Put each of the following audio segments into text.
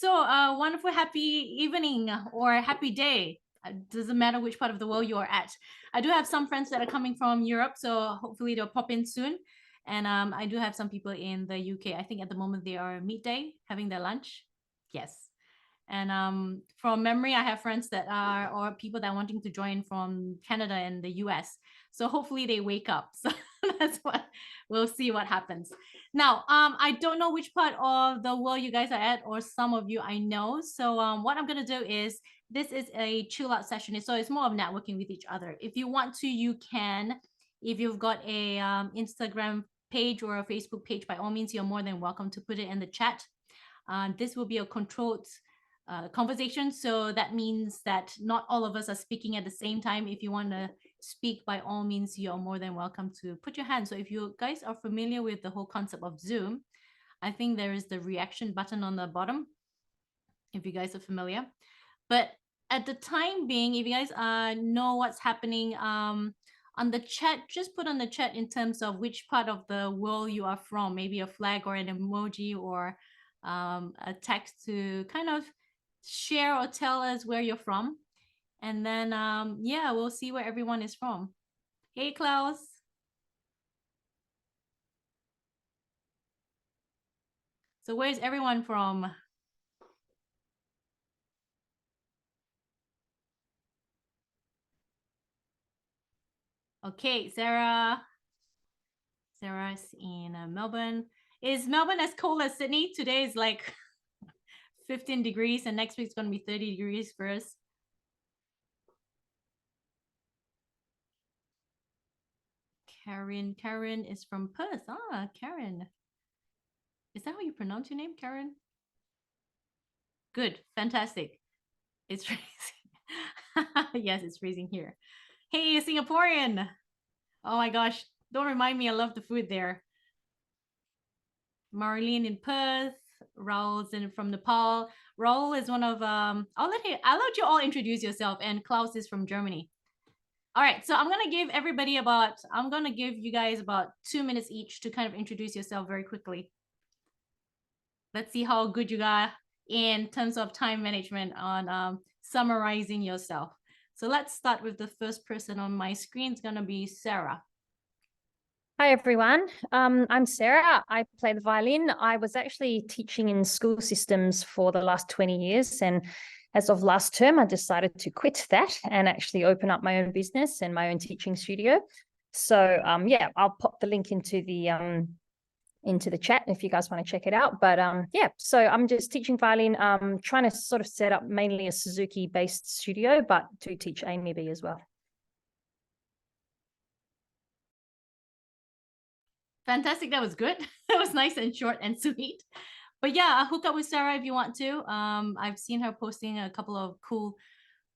So wonderful, happy evening or happy day. Doesn't matter which part of the world you are at. I do have some friends that are coming from Europe, so hopefully they'll pop in soon. And I do have some people in the UK. I think at the moment they are midday having their lunch. Yes. And from memory, I have friends that are, or people that are wanting to join from Canada and the US. So hopefully they wake up. So that's what we'll see what happens. Now, I don't know which part of the world you guys are at, or some of you I know. So what I'm going to do is, this is a chill out session. So it's more of networking with each other. If you want to, you can. If you've got a Instagram page or a Facebook page, by all means, you're more than welcome to put it in the chat. This will be a controlled conversation. So that means that not all of us are speaking at the same time. If you want to speak, by all means, you're more than welcome to put your hand. So if you guys are familiar with the whole concept of Zoom, I think there is the reaction button on the bottom, if you guys are familiar. But at the time being, if you guys know what's happening on the chat, just put on the chat in terms of which part of the world you are from, maybe a flag or an emoji or a text to kind of share or tell us where you're from. And then, yeah, we'll see where everyone is from. Hey, Klaus. So where's everyone from? Okay, Sarah. Sarah's in Melbourne. Is Melbourne as cold as Sydney? Today is like 15 degrees and next week's going to be 30 degrees for us. Karen is from Perth. Ah, Karen. Is that how you pronounce your name, Karen? Good, fantastic. It's freezing. Yes, it's freezing here. Hey, Singaporean. Oh my gosh, don't remind me. I love the food there. Marlene in Perth. Raul's from Nepal. Raul is one of I'll let you all introduce yourself, and Klaus is from Germany. All right, so I'm gonna give you guys about 2 minutes each to kind of introduce yourself very quickly. Let's see how good you got in terms of time management on summarizing yourself. So let's start with the first person on my screen. It's gonna be Sarah. Hi, everyone. I'm Sarah. I play the violin. I was actually teaching in school systems for the last 20 years. And as of last term, I decided to quit that and actually open up my own business and my own teaching studio. So yeah, I'll pop the link into the chat if you guys want to check it out. But yeah, so I'm just teaching violin, trying to sort of set up mainly a Suzuki-based studio, but to teach Amy B as well. Fantastic. That was good. That was nice and short and sweet. But yeah, hook up with Sarah if you want to. I've seen her posting a couple of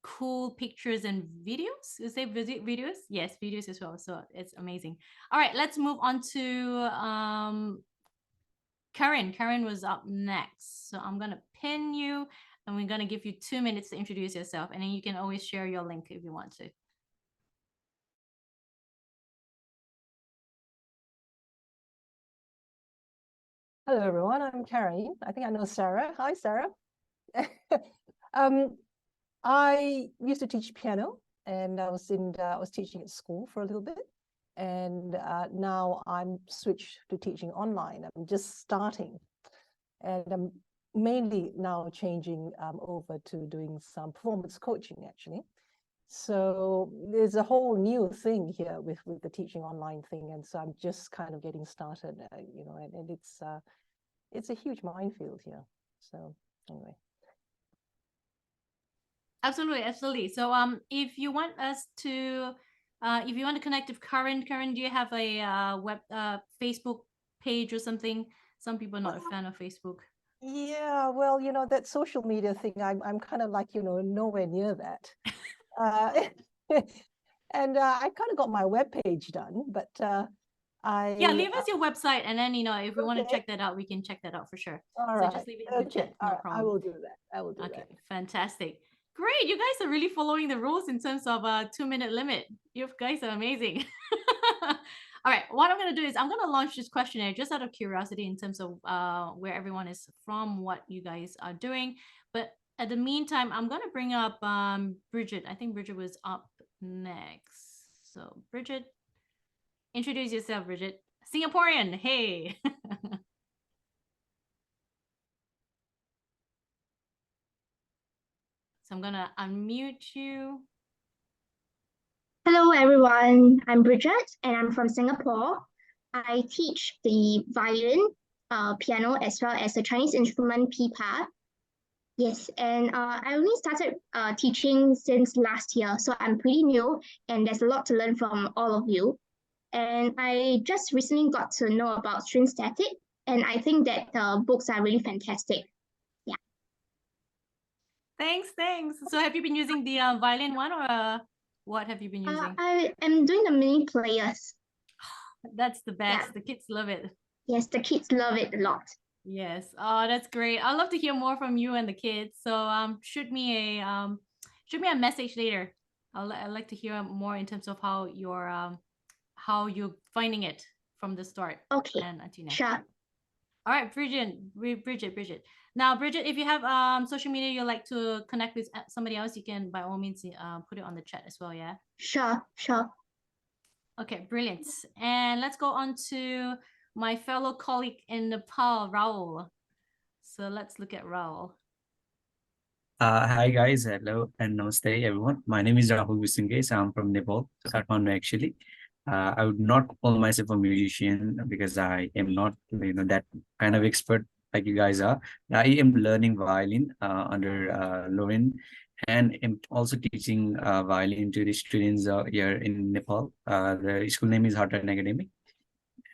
cool pictures and videos. Is there videos? Yes, videos as well. So it's amazing. All right, let's move on to Karen. Karen was up next. So I'm gonna pin you and we're gonna give you 2 minutes to introduce yourself, and then you can always share your link if you want to. Hello, everyone. I'm Karen. I think I know Sarah. Hi, Sarah. I used to teach piano, and I was teaching at school for a little bit, and now I'm switched to teaching online. I'm just starting, and I'm mainly now changing over to doing some performance coaching, actually. So there's a whole new thing here with the teaching online thing, and so I'm just kind of getting started, you know, and it's a huge minefield here. So anyway. Absolutely. So if you want us to if you want to connect with Karen, do you have a web Facebook page or something? Some people are not a fan of Facebook. Yeah, well, you know, that social media thing, I'm kind of like, you know, nowhere near that. And I kind of got my webpage done, but yeah, leave us your website, and then, you know, if we want to Okay. check that out, we can check that out for sure. All So right. just leave it in the chat, no All right. problem. I will do that. I will do that. Okay, fantastic. Great, you guys are really following the rules in terms of a 2-minute limit. You guys are amazing. All right, what I'm going to do is I'm going to launch this questionnaire just out of curiosity in terms of where everyone is from, what you guys are doing. But at the meantime, I'm going to bring up Bridget. I think Bridget was up next. So Bridget, introduce yourself, Bridget. Singaporean, hey. So I'm going to unmute you. Hello, everyone. I'm Bridget, and I'm from Singapore. I teach the violin, piano, as well as the Chinese instrument pipa. Yes, and I only started teaching since last year, so I'm pretty new, and there's a lot to learn from all of you. And I just recently got to know about string static, and I think that the books are really fantastic. Yeah. Thanks. So have you been using the violin one, or what have you been using? I am doing the mini players. That's the best. Yeah. The kids love it. Yes, the kids love it a lot. Yes. Oh, that's great. I'd love to hear more from you and the kids. So shoot me a message later. I'd like to hear more in terms of how you're finding it from the start. Okay. And until now. Sure. All right, Bridget. Now, Bridget, if you have social media you'd like to connect with somebody else, you can by all means put it on the chat as well. Yeah. Sure. Okay, brilliant. And let's go on to my fellow colleague in Nepal, Raul. So let's look at Raul. Hi guys, hello and namaste everyone. My name is Rahul Visinges. I'm from Nepal, Kathmandu actually. I would not call myself a musician because I am not, that kind of expert like you guys are. I am learning violin under Lauren, and am also teaching violin to the students here in Nepal. The school name is Heartland Academy,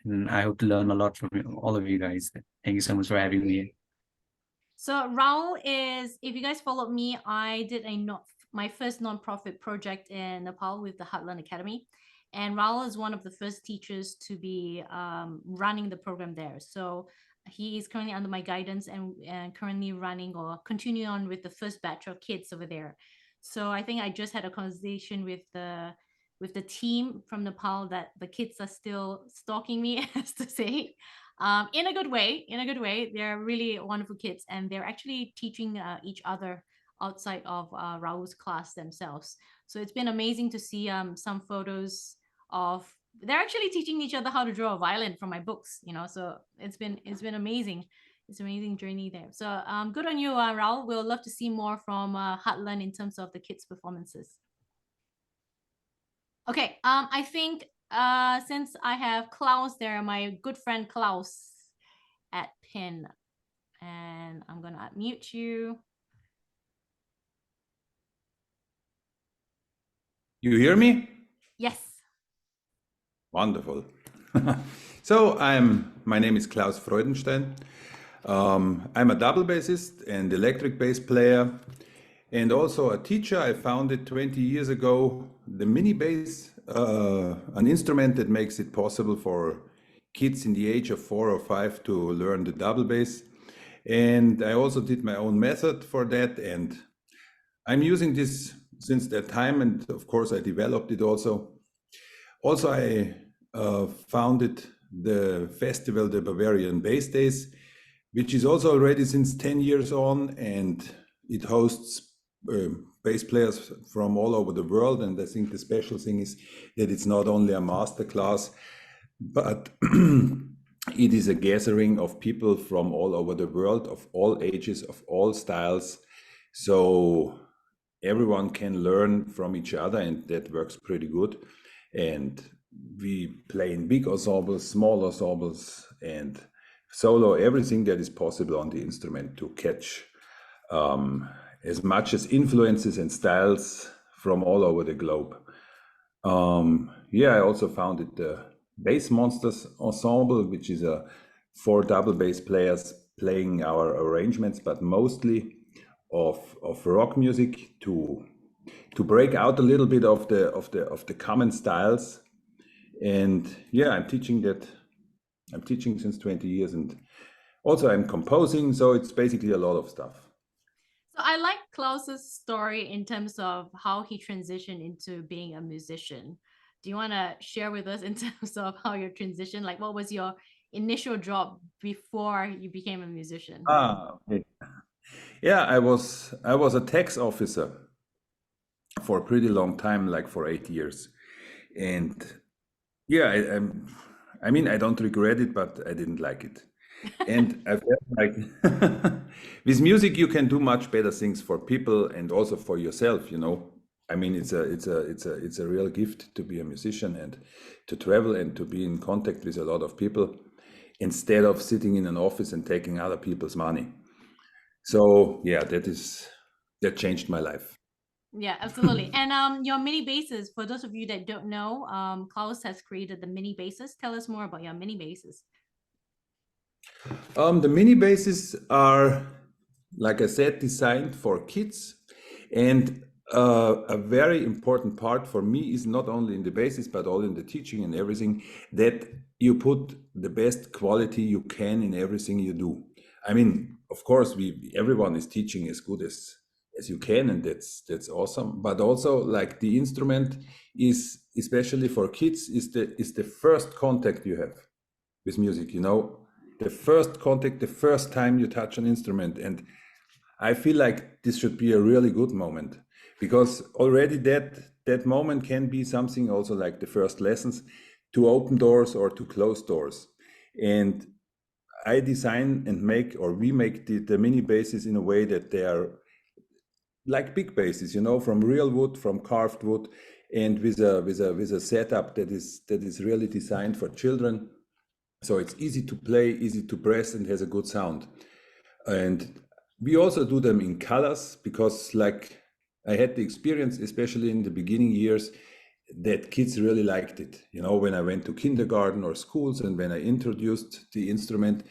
and I hope to learn a lot from all of you guys. Thank you so much for having me here. So Raul is, if you guys followed me, I did my first nonprofit project in Nepal with the Heartland Academy. And Raul is one of the first teachers to be running the program there. So he is currently under my guidance and currently running or continuing on with the first batch of kids over there. So I think I just had a conversation with the team from Nepal that the kids are still stalking me, as to say. In a good way. They're really wonderful kids, and they're actually teaching each other outside of Raul's class themselves. So it's been amazing to see some photos of they're actually teaching each other how to draw a violin from my books. So it's been amazing. It's an amazing journey there. So good on you, Raul. We'll love to see more from Heartland in terms of the kids' performances. Okay, I think since I have Klaus there, my good friend Klaus at PIN, and I'm gonna unmute you. You hear me? Yes. Wonderful. So my name is Klaus Freudenstein. I'm a double bassist and electric bass player, and also a teacher. I founded 20 years ago the mini bass, an instrument that makes it possible for kids in the age of 4 or 5 to learn the double bass. And I also did my own method for that, and I'm using this since that time, and of course I developed it also. Also, I founded the festival, the Bavarian Bass Days, which is also already since 10 years on, and it hosts bass players from all over the world. And I think the special thing is that it's not only a master class, but it is a gathering of people from all over the world, of all ages, of all styles. So everyone can learn from each other, and that works pretty good. And we play in big ensembles, small ensembles, and solo, everything that is possible on the instrument to catch as much as influences and styles from all over the globe. I also founded the Bass Monsters Ensemble, which is 4 double bass players playing our arrangements, but mostly of rock music to break out a little bit of the common styles. And I'm teaching since 20 years, and also I'm composing, so it's basically a lot of stuff. So I like Klaus's story in terms of how he transitioned into being a musician. Do you want to share with us in terms of how your transition, like what was your initial job before you became a musician? Okay. Yeah, I was a tax officer for a pretty long time, like for 8 years. And yeah, I mean, I don't regret it, but I didn't like it. And I felt like with music, you can do much better things for people and also for yourself, you know. I mean, it's a real gift to be a musician and to travel and to be in contact with a lot of people instead of sitting in an office and taking other people's money. So yeah, that changed my life. Yeah, absolutely. And your mini basses, for those of you that don't know, Klaus has created the mini basses. Tell us more about your mini basses. The mini basses are, like I said, designed for kids. And a very important part for me is not only in the basis, but all in the teaching and everything, that you put the best quality you can in everything you do. I mean, of course, everyone is teaching as good as you can, and that's awesome. But also, like the instrument is, especially for kids, is the first contact you have with music, you know, the first contact, the first time you touch an instrument. And I feel like this should be a really good moment, because already that moment can be something also like the first lessons to open doors or to close doors. And I design and make, or we make the mini basses in a way that they are like big basses, you know, from real wood, from carved wood, and with a setup that is really designed for children. So it's easy to play, easy to press, and has a good sound. And we also do them in colors, because like I had the experience, especially in the beginning years, that kids really liked it. You know, when I went to kindergarten or schools and when I introduced the instrument,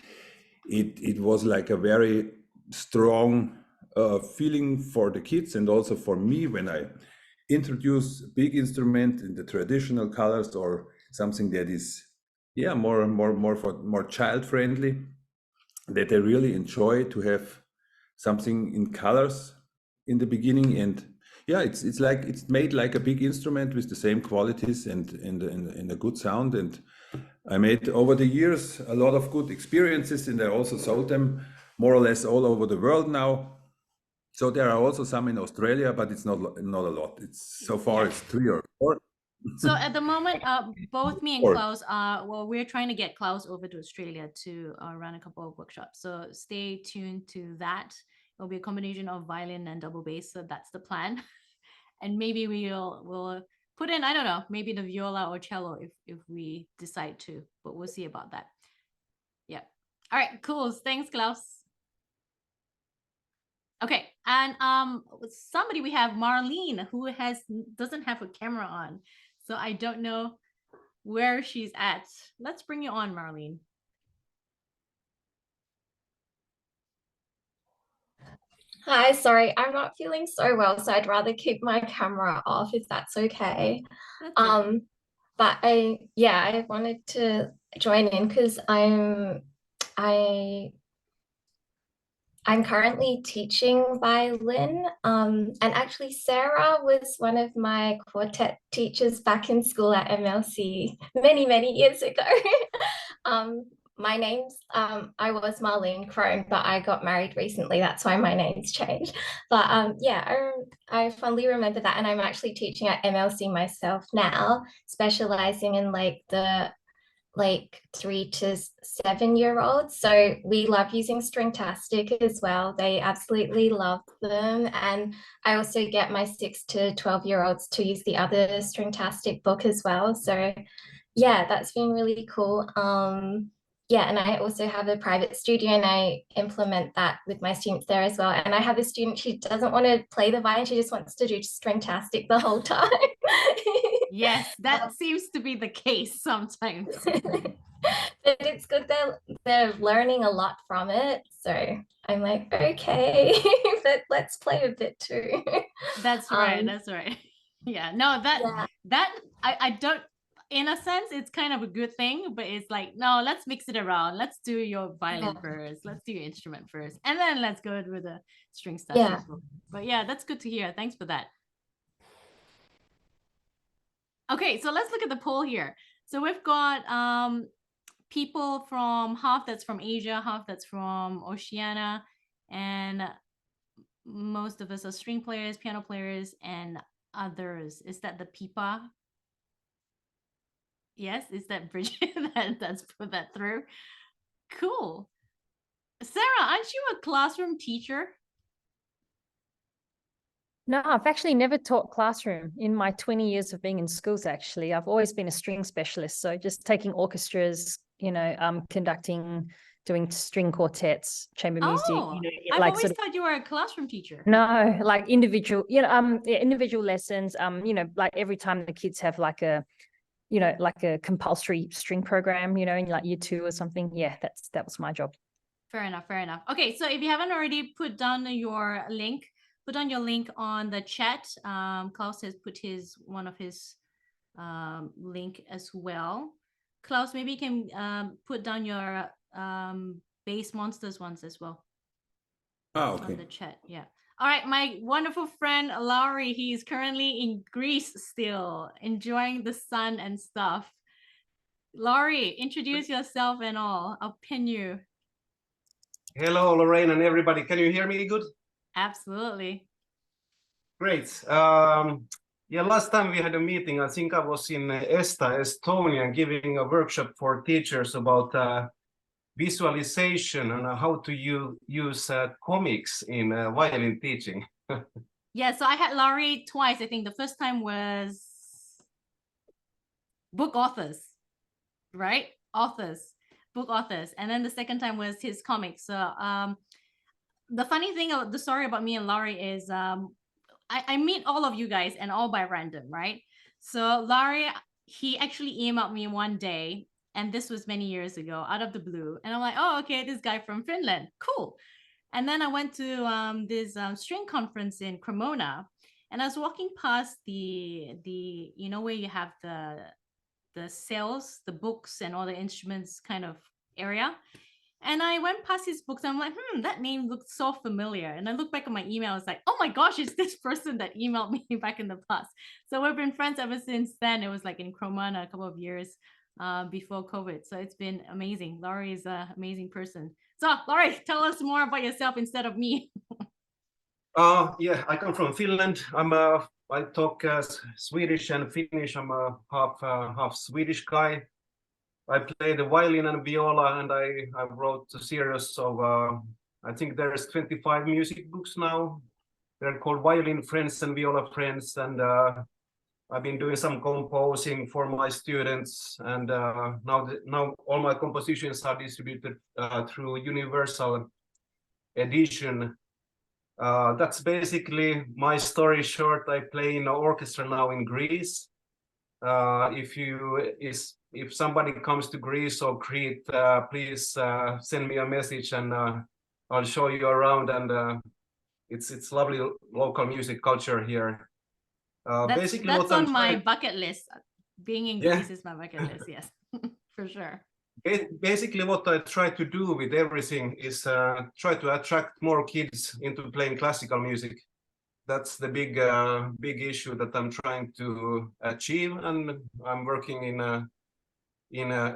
it was like a very strong feeling for the kids and also for me when I introduce a big instrument in the traditional colors or something that is more child friendly, that I really enjoy to have something in colors in the beginning. And yeah, it's like it's made like a big instrument with the same qualities and a good sound. And I made over the years a lot of good experiences, and I also sold them more or less all over the world now. So there are also some in Australia, but it's not a lot. It's so far it's 3 or 4. So at the moment, both me and Or- Klaus well, we're trying to get Klaus over to Australia to run a couple of workshops. So stay tuned to that. It'll be a combination of violin and double bass. So that's the plan. And maybe we'll put in, I don't know, maybe the viola or cello if we decide to, but we'll see about that. Yeah. All right, cool. Thanks, Klaus. Okay, and somebody, we have Marlene, who doesn't have a camera on, so I don't know where she's at. Let's bring you on, Marlene. Hi, sorry, I'm not feeling so well, so I'd rather keep my camera off if that's okay. That's okay. But I wanted to join in because I'm currently teaching violin. And actually Sarah was one of my quartet teachers back in school at MLC many, many years ago. My name's I was Marlene Crone, but I got married recently. That's why my name's changed. But I fondly remember that, and I'm actually teaching at MLC myself now, specializing in like the 3 to 7 year olds. So we love using Stringtastic as well. They absolutely love them. And I also get my 6 to 12 year olds to use the other Stringtastic book as well. So yeah, that's been really cool. And I also have a private studio and I implement that with my students there as well. And I have a student, she doesn't want to play the violin, she just wants to do Stringtastic the whole time. Yes, that seems to be the case sometimes. But it's good, they're learning a lot from it. So I'm like, okay, but let's play a bit too. That's right. That's right. Yeah, no, that I don't, in a sense, it's kind of a good thing, but it's like, no, let's mix it around. Let's do your violin first. Let's do your instrument first. And then let's go with the string stuff. Yeah. But yeah, that's good to hear. Thanks for that. Okay, so let's look at the poll here. So we've got people from half that's from Asia, half that's from Oceania, and most of us are string players, piano players, and others. Is that the pipa? Yes, is that Bridget that's put that through? Cool. Sarah, aren't you a classroom teacher? No, I've actually never taught classroom in my 20 years of being in schools, actually. I've always been a string specialist. So just taking orchestras, conducting, doing string quartets, chamber music, Oh, I've like always sort of, thought you were a classroom teacher. no, like individual, individual lessons, like every time the kids have like a compulsory string program, in like year 2 or something. Yeah, that was my job. Fair enough, fair enough. Okay, so if you haven't already put down your link, put on your link on the chat. Klaus has put one of his link as well. Klaus, maybe you can put down your Bass Monsters ones as well. Okay. On the chat, yeah. All right, my wonderful friend Laurie, he's currently in Greece still, enjoying the sun and stuff. Laurie, introduce yourself and all. I'll pin you. Hello, Lorraine and everybody. Can you hear me good? Absolutely. Great. Yeah, last time we had a meeting, I think I was in Estonia, giving a workshop for teachers about visualization and how to use comics in violin teaching. Yeah, so I had Laurie twice. I think the first time was book authors, right? Book authors. And then the second time was his comics. So the funny thing of the story about me and Laurie is I meet all of you guys and all by random, right? So Laurie, he actually emailed me one day, and this was many years ago, out of the blue. And I'm like, oh, okay, this guy from Finland, cool. And then I went to this string conference in Cremona, and I was walking past the where you have the sales, the books, and all the instruments kind of area. And I went past his books. And I'm like, that name looks so familiar. And I look back at my email. It's like, oh my gosh, it's this person that emailed me back in the past. So we've been friends ever since then. It was like in Cremona a couple of years before COVID. So it's been amazing. Laurie is an amazing person. So Laurie, tell us more about yourself instead of me. Yeah, I come from Finland. I talk Swedish and Finnish. I'm a half Swedish guy. I play the violin and viola, and I wrote a series of I think there's 25 music books now. They're called Violin Friends and Viola Friends, and I've been doing some composing for my students, and now all my compositions are distributed through Universal Edition. That's basically my story short. I play in an orchestra now in Greece. If somebody comes to Greece or Crete, please send me a message, and I'll show you around. And it's lovely local music culture here. That's on my bucket list. Being in Greece is my bucket list. Yes, for sure. Basically, what I try to do with everything is try to attract more kids into playing classical music. That's the big issue that I'm trying to achieve, and I'm working in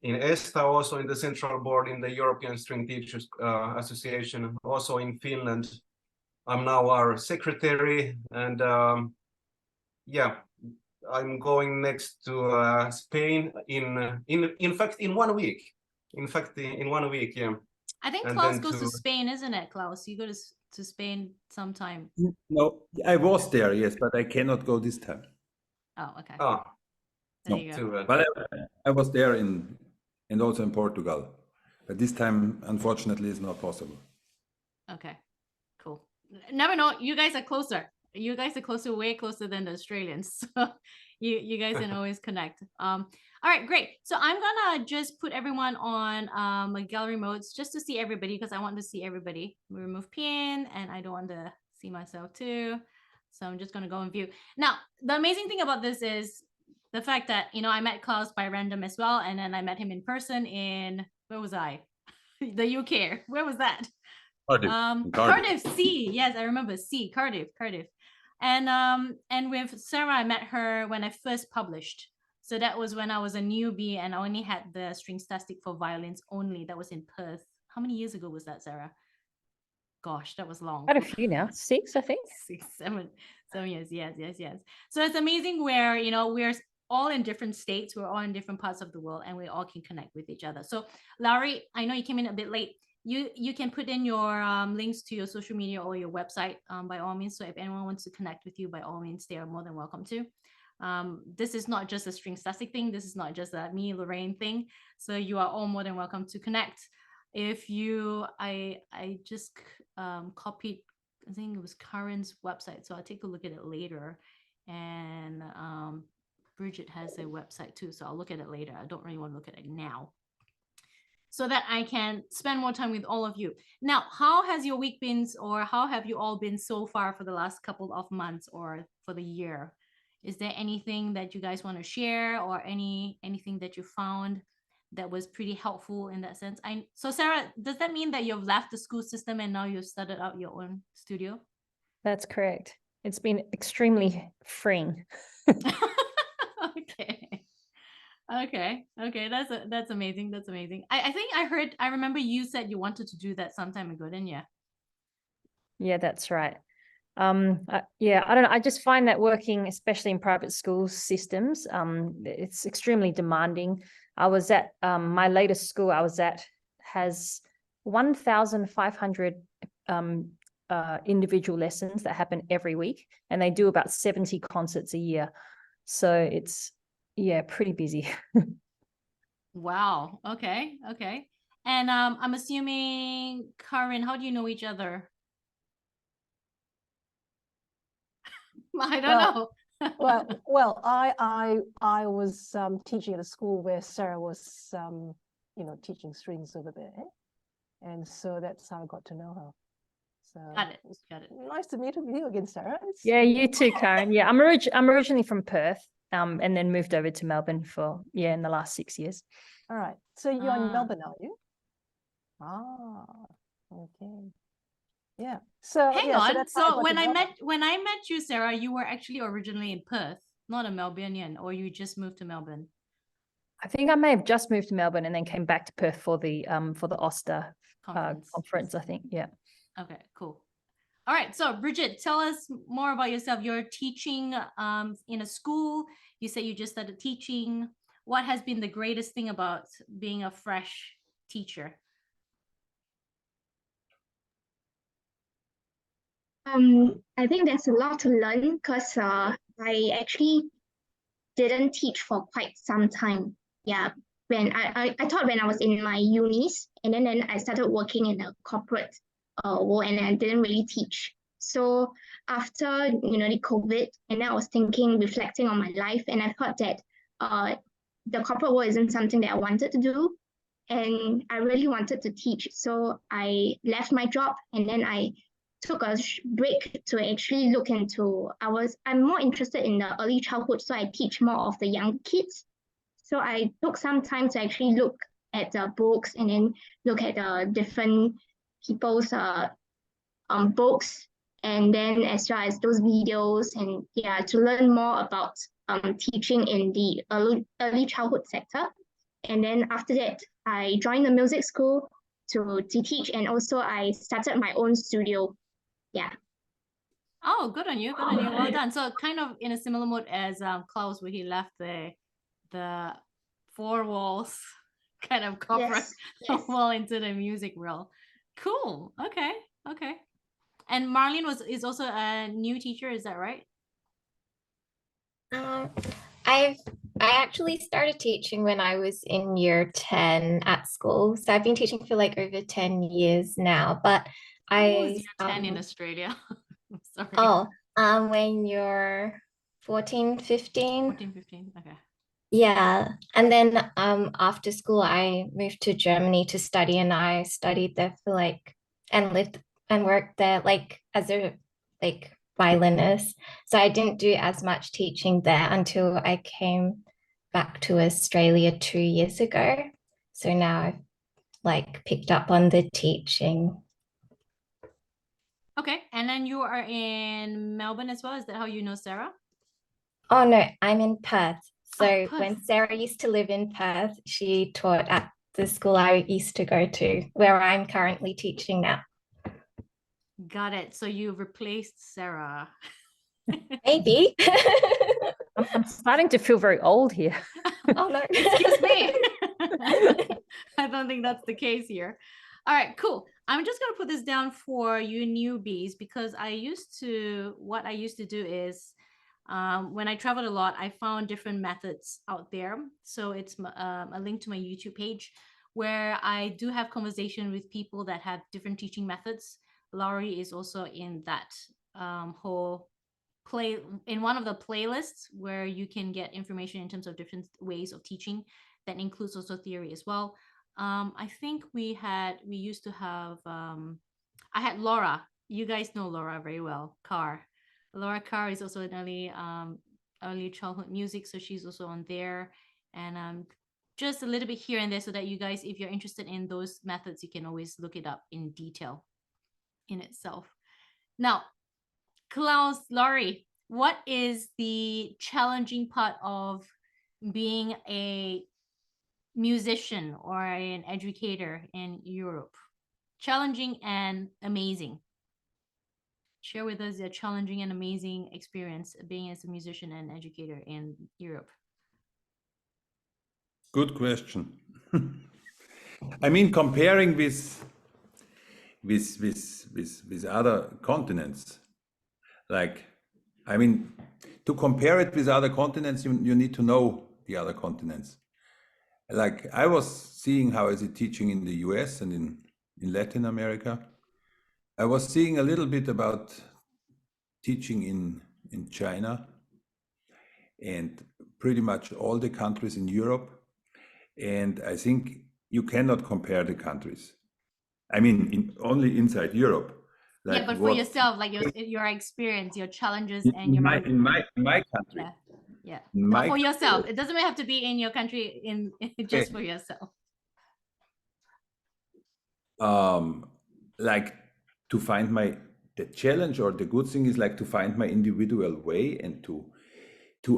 ESTA, also in the central board in the European String Teachers Association, also in Finland. I'm now our secretary, and yeah, I'm going next to Spain in fact in 1 week. In 1 week, yeah. I think Klaus goes to Spain, isn't it, Klaus? You go to Spain sometime. No, I was there, yes, but I cannot go this time. Oh, okay. Oh, there you go. But I was there and also in Portugal, but this time, unfortunately, is not possible. Okay, cool. Never know. You guys are closer. You guys are closer, way closer than the Australians. So you guys can always connect. All right, great. So I'm gonna just put everyone on my gallery modes just to see everybody, because I want to see everybody. We remove pin, and I don't want to see myself too. So I'm just gonna go and view. Now, the amazing thing about this is the fact that, I met Klaus by random as well. And then I met him in person in, where was I? The UK. Where was that? Cardiff. Cardiff, C. Yes, I remember C. Cardiff. And with Sarah, I met her when I first published. So that was when I was a newbie and I only had the Stringtastic for violins only. That was in Perth. How many years ago was that, Sarah? Gosh, that was long. Quite a few now, 6, I think. 6, 7 years. Yes. So it's amazing where, you know, we're all in different states. We're all in different parts of the world and we all can connect with each other. So Larry, I know you came in a bit late. You can put in your links to your social media or your website by all means. So if anyone wants to connect with you, by all means, they are more than welcome to. This is not just a Stringtastic thing. This is not just a me, Lorraine thing. So you are all more than welcome to connect. If you, I just copied, I think it was Karen's website. So I'll take a look at it later. And Bridget has a website too. So I'll look at it later. I don't really want to look at it now, so that I can spend more time with all of you. Now, how has your week been, or how have you all been so far for the last couple of months or for the year? Is there anything that you guys want to share, or anything that you found that was pretty helpful in that sense? So Sarah, does that mean that you've left the school system and now you've started out your own studio? That's correct. It's been extremely freeing. Okay. That's amazing. I think I remember you said you wanted to do that some time ago, didn't you? Yeah, that's right. Yeah, I don't know. I just find that working, especially in private school systems, it's extremely demanding. I was at my latest school I was at has 1,500 individual lessons that happen every week, and they do about 70 concerts a year. So it's, yeah, pretty busy. Wow. Okay. And I'm assuming, Karen, how do you know each other? I don't know. Well, I was teaching at a school where Sarah was, you know, teaching strings over there, and so that's how I got to know her. So got it. Nice to meet you again, Sarah. Yeah, you too, Karen. Yeah, I'm originally from Perth, and then moved over to Melbourne in the last 6 years. All right. So you're in Melbourne, are you? Okay. Yeah. So hang on. So when I met you, Sarah, you were actually originally in Perth, not a Melbourneian, or you just moved to Melbourne? I think I may have just moved to Melbourne and then came back to Perth for the Oster conference. I think. Yeah. Okay. Cool. All right. So Bridget, tell us more about yourself. You're teaching in a school. You said you just started teaching. What has been the greatest thing about being a fresh teacher? I think there's a lot to learn because I actually didn't teach for quite some time. Yeah, when I thought when I was in my unis, and then I started working in a corporate world, and I didn't really teach. So after, you know, the COVID, and then I was thinking, reflecting on my life, and I thought that the corporate world isn't something that I wanted to do, and I really wanted to teach. So I left my job, and then I took a break to actually look into, I'm more interested in the early childhood, so I teach more of the young kids. So I took some time to actually look at the books and then look at the different people's books, and then as well as those videos, and yeah, to learn more about teaching in the early childhood sector. And then after that, I joined the music school to teach, and also I started my own studio. Yeah. Oh, good on you. Well done. So kind of in a similar mode as Klaus, where he left the four walls kind of corporate well into the music world. Cool. Okay. And Marlene is also a new teacher, is that right? I actually started teaching when I was in year 10 at school. So I've been teaching for like over 10 years now, but year 10 in Australia. Sorry. Oh, when you're 14, 15. 14, 15. Okay. Yeah. And then after school I moved to Germany to study, and I studied there for like, and lived and worked there like as a violinist. So I didn't do as much teaching there until I came back to Australia 2 years ago. So now I've like picked up on the teaching. Okay, and then you are in Melbourne as well. Is that how you know Sarah? Oh no, I'm in Perth. So Perth. when Sarah used to live in Perth, she taught at the school I used to go to, where I'm currently teaching now. Got it. So you replaced Sarah. Maybe. I'm starting to feel very old here. Oh no. Excuse me. I don't think that's the case here. All right, cool. I'm just gonna put this down for you newbies because what I used to do is when I traveled a lot, I found different methods out there. So it's a link to my YouTube page where I do have conversation with people that have different teaching methods. Laurie is also in that whole play in one of the playlists where you can get information in terms of different ways of teaching that includes also theory as well. I think we used to have I had Laura. You guys know Laura very well. Laura Carr is also an early childhood music, so she's also on there. And just a little bit here and there so that you guys, if you're interested in those methods, you can always look it up in detail in itself. Now, Klaus, Laurie, what is the challenging part of being a musician or an educator in Europe? Challenging and amazing. Share with us a challenging and amazing experience being as a musician and educator in Europe. Good question. I mean, comparing with other continents, like, I mean, to compare it with other continents, you need to know the other continents. Like, I was seeing how is it teaching in the US and in Latin America. I was seeing a little bit about teaching in China and pretty much all the countries in Europe. And I think you cannot compare the countries. I mean, only inside Europe. Like yeah, but for yourself, like your experience, your challenges, and your in my country. Yeah. No, for yourself. It doesn't have to be in your country. Just Okay. for yourself. Like to find the challenge or the good thing is like to find my individual way and to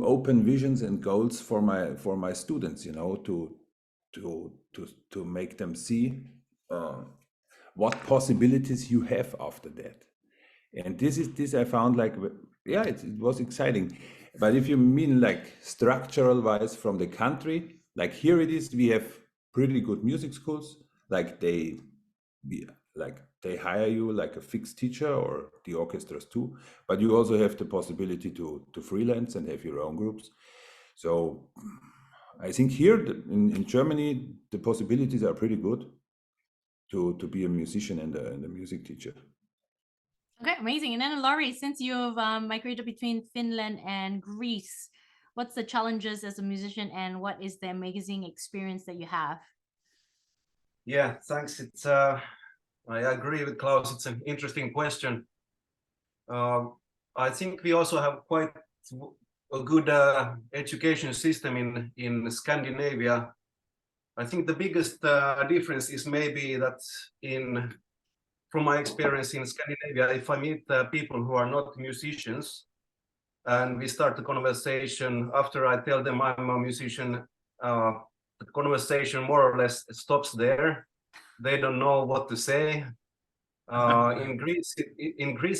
open visions and goals for my students, you know, to make them see what possibilities you have after that. And this I found like, yeah, it was exciting. But if you mean like structural wise from the country, like here it is, we have pretty good music schools. Like they hire you like a fixed teacher or the orchestras too, but you also have the possibility to freelance and have your own groups. So I think here in Germany, the possibilities are pretty good to be a musician and a music teacher. Okay, amazing. And then Laurie, since you've migrated between Finland and Greece, what's the challenges as a musician and what is the amazing experience that you have? Yeah, thanks. It's I agree with Klaus. It's an interesting question. I think we also have quite a good education system in Scandinavia. I think the biggest difference is maybe that from my experience in Scandinavia, if I meet people who are not musicians and we start the conversation, after I tell them I'm a musician, the conversation more or less stops there. They don't know what to say. In Greece,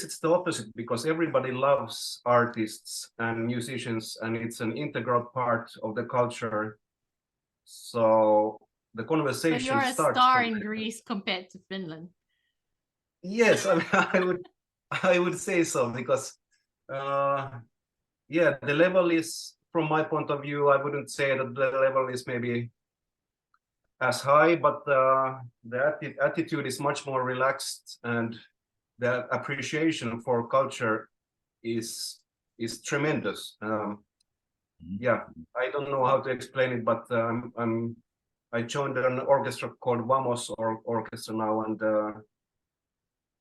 it's the opposite because everybody loves artists and musicians, and it's an integral part of the culture. So the conversation So you're a starts star in Greece compared to Finland. Yes, I mean, I would say so because, yeah, the level is, from my point of view, I wouldn't say that the level is maybe as high, but the attitude is much more relaxed, and the appreciation for culture is tremendous. Yeah, I don't know how to explain it, but I joined an orchestra called Vamos Orchestra now, and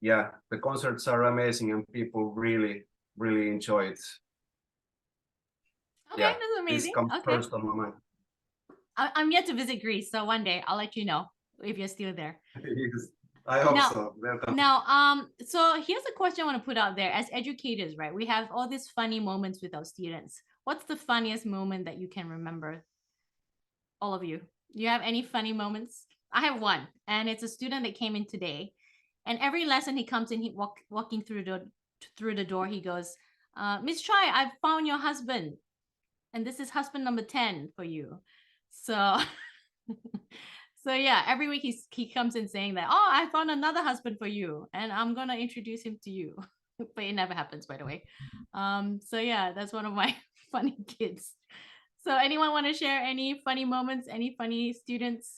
yeah, the concerts are amazing, and people really enjoy it. Okay, Yeah, that's amazing. this comes Okay. first on my mind. I'm yet to visit Greece, so one day I'll let you know if you're still there. Yes. I hope Now- so. Welcome. Now, so here's a question I want to put out there. As educators, right, we have all these funny moments with our students. What's the funniest moment that you can remember? All of you. Do you have any funny moments? I have one, and it's a student that came in today. And every lesson he comes in, he walking through the door, he goes, Miss Choi, I found your husband. And this is husband number 10 for you. So so yeah, every week he comes in saying that, oh, I found another husband for you, and I'm gonna introduce him to you. But it never happens, by the way. So yeah, that's one of my funny kids. So anyone want to share any funny moments, any funny students?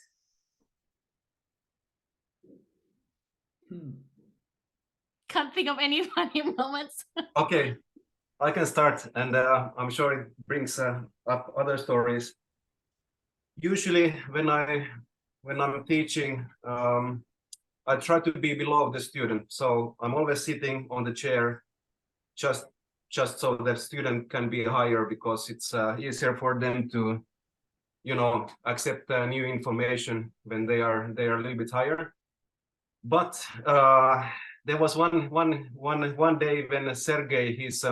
Can't think of any funny moments. Okay, I can start, and I'm sure it brings up other stories. Usually, when I'm teaching, I try to be below the student, so I'm always sitting on the chair, just so the student can be higher, because it's easier for them to, accept new information when they are a little bit higher. But there was one day when Sergey, he's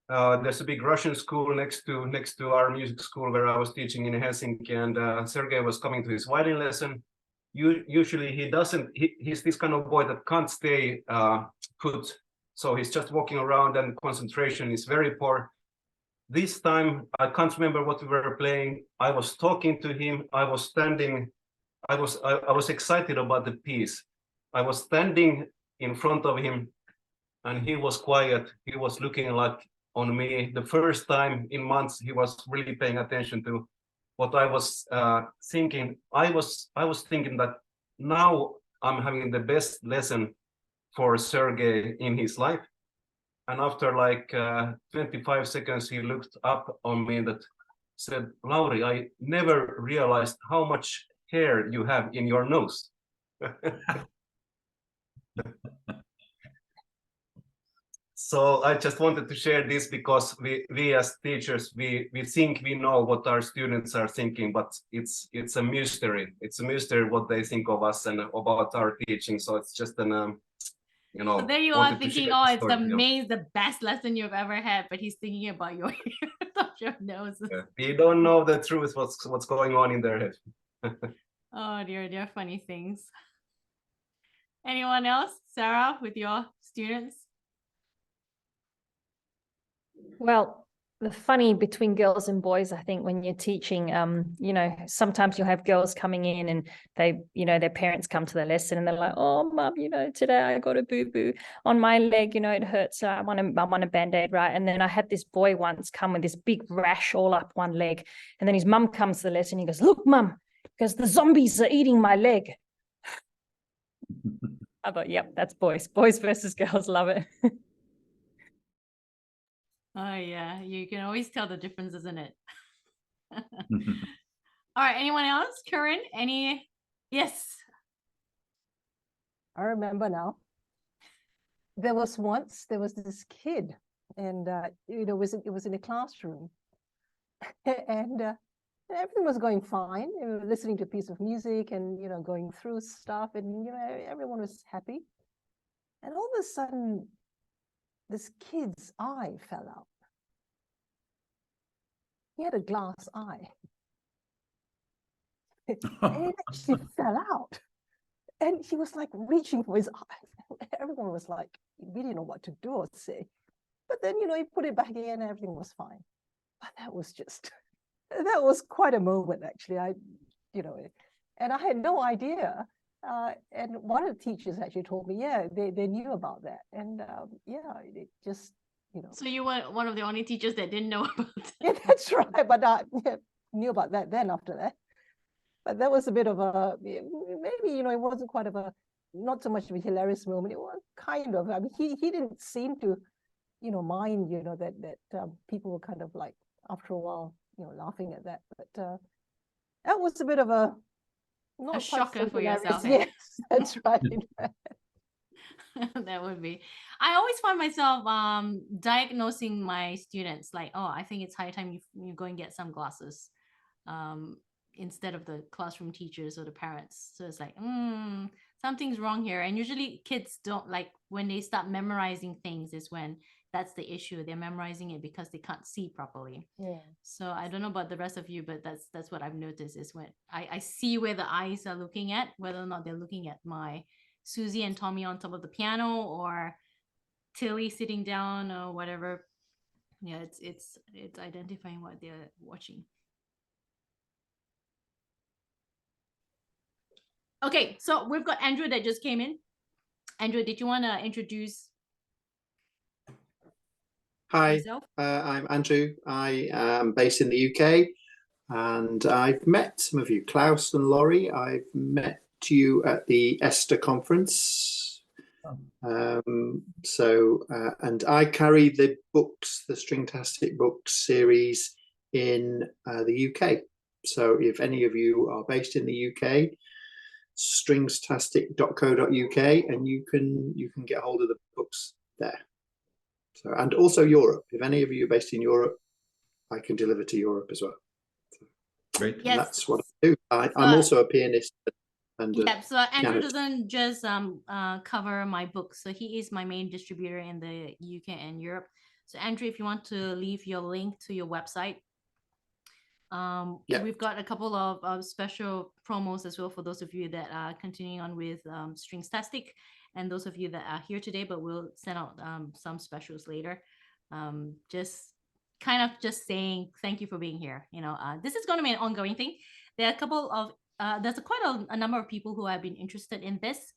there's a big Russian school next to our music school where I was teaching in Helsinki, and Sergey was coming to his violin lesson. Usually he's this kind of boy that can't stay put, so he's just walking around, and concentration is very poor. This time I can't remember what we were playing. I was talking to him. I was standing. I was excited about the piece. I was standing in front of him, and he was quiet. He was looking like on me. The first time in months he was really paying attention to what I was thinking. I was thinking that now I'm having the best lesson for Sergey in his life. And after like 25 seconds, he looked up on me and said, Lauri, I never realized how much hair you have in your nose. So I just wanted to share this because we as teachers, we think we know what our students are thinking, but it's a mystery. It's a mystery what they think of us and about our teaching. So it's just an So there you are thinking, oh, it's the best lesson you've ever had, but he's thinking about your your nose. Yeah. We don't know the truth, what's going on in their head. Oh dear, they're funny things. Anyone else? Sarah, with your students? Well, the funny between girls and boys, I think, when you're teaching, sometimes you'll have girls coming in and they, their parents come to the lesson and they're like, oh, mum, today I got a boo-boo on my leg, it hurts. So I want a Band-Aid, right? And then I had this boy once come with this big rash all up one leg. And then his mum comes to the lesson. He goes, look, mum, because the zombies are eating my leg. I thought, yep, that's boys. Boys versus girls, love it. Oh yeah, you can always tell the difference, isn't it? All right, anyone else? Karen, any? Yes. I remember now. There was this kid, and it was in a classroom, and everything was going fine. We were listening to a piece of music, and going through stuff, and everyone was happy. And all of a sudden, this kid's eye fell out. He had a glass eye. And it actually fell out. And he was like reaching for his eye. Everyone was like, we didn't know what to do or say. But then, he put it back in and everything was fine. But that was quite a moment, actually. And I had no idea. And one of the teachers actually told me, yeah, they knew about that. And it just, So you were one of the only teachers that didn't know about that. Yeah, that's right. But I knew about that then after that. But that was a bit of a, maybe, it wasn't quite of not so much of a hilarious moment. It was kind of, I mean, he didn't seem to, mind, that people were kind of like, after a while, laughing at that. But that was a bit of a shocker for yourself. Yes, that's right. That would be. I always find myself diagnosing my students like, oh, I think it's high time you go and get some glasses, instead of the classroom teachers or the parents. So it's like, something's wrong here. And usually kids don't like when they start memorizing things is when that's the issue. They're memorizing it because they can't see properly. Yeah. So I don't know about the rest of you, but that's what I've noticed is when I see where the eyes are looking at, whether or not they're looking at my Susie and Tommy on top of the piano or Tilly sitting down or whatever. Yeah, it's identifying what they're watching. Okay, so we've got Andrew that just came in. Andrew, did you want to introduce Hi, yourself? I'm Andrew. I am based in the UK and I've met some of you, Klaus and Laurie. I've met you at the ESTA conference. And I carry the books, the Stringtastic books series in the UK. So if any of you are based in the UK, stringstastic.co.uk, and you can get hold of the books there. So, and also Europe. If any of you are based in Europe, I can deliver to Europe as well. Great. Yes. That's what I do. I'm also a pianist. And yeah, so Andrew doesn't just cover my books. So he is my main distributor in the UK and Europe. So Andrew, if you want to leave your link to your website, we've got a couple of special promos as well for those of you that are continuing on with Stringstastic, and those of you that are here today, but we'll send out some specials later. Just saying thank you for being here. You know, this is going to be an ongoing thing. There are a couple of there's quite a number of people who have been interested in this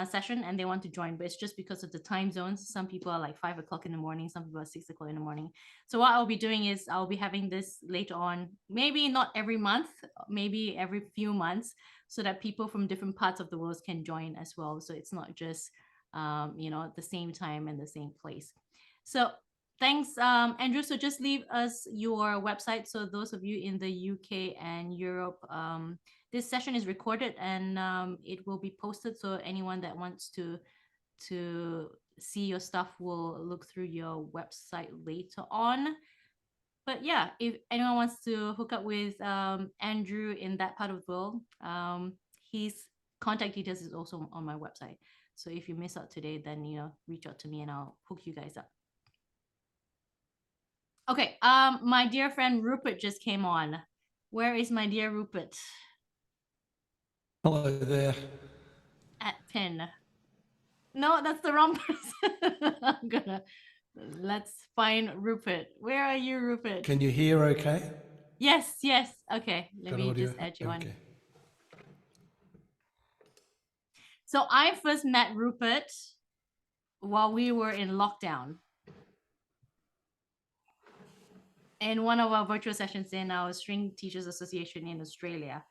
session and they want to join, but it's just because of the time zones. Some people are like 5 o'clock in the morning, some people are 6 o'clock in the morning. So what I'll be doing is I'll be having this later on, maybe not every month, maybe every few months, so that people from different parts of the world can join as well. So it's not just at the same time and the same place. So thanks, Andrew. So just leave us your website. So those of you in the UK and Europe, this session is recorded and it will be posted. So anyone that wants to see your stuff will look through your website later on. But yeah, if anyone wants to hook up with Andrew in that part of the world, his contact details is also on my website. So if you miss out today, then reach out to me and I'll hook you guys up. Okay, my dear friend Rupert just came on. Where is my dear Rupert? Hello there. At Pin. No, that's the wrong person. Let's find Rupert. Where are you, Rupert? Can you hear okay? Yes. Okay, let me just add you on. So I first met Rupert while we were in lockdown. In one of our virtual sessions in our String Teachers Association in Australia.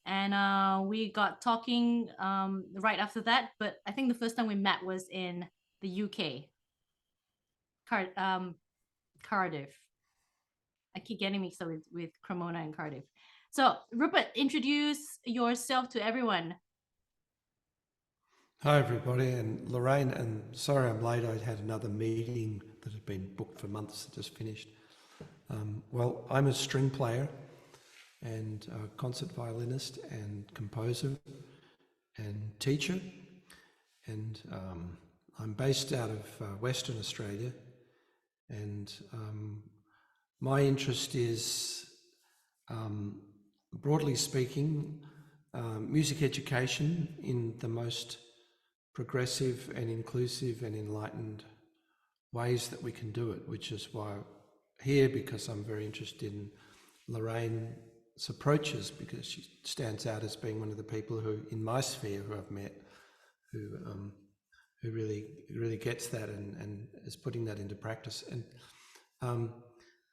And we got talking right after that, but I think the first time we met was in the UK, Cardiff. I keep getting mixed up with Cremona and Cardiff. So Rupert, introduce yourself to everyone. Hi everybody, and Lorraine, and sorry I'm late, I had another meeting that had been booked for months that just finished. Well, I'm a string player and a concert violinist and composer and teacher, and I'm based out of Western Australia, and my interest is, broadly speaking, music education in the most progressive and inclusive and enlightened ways that we can do it, which is why I'm here, because I'm very interested in Lorraine's approaches, because she stands out as being one of the people who, in my sphere, who I've met, who really gets that and is putting that into practice. And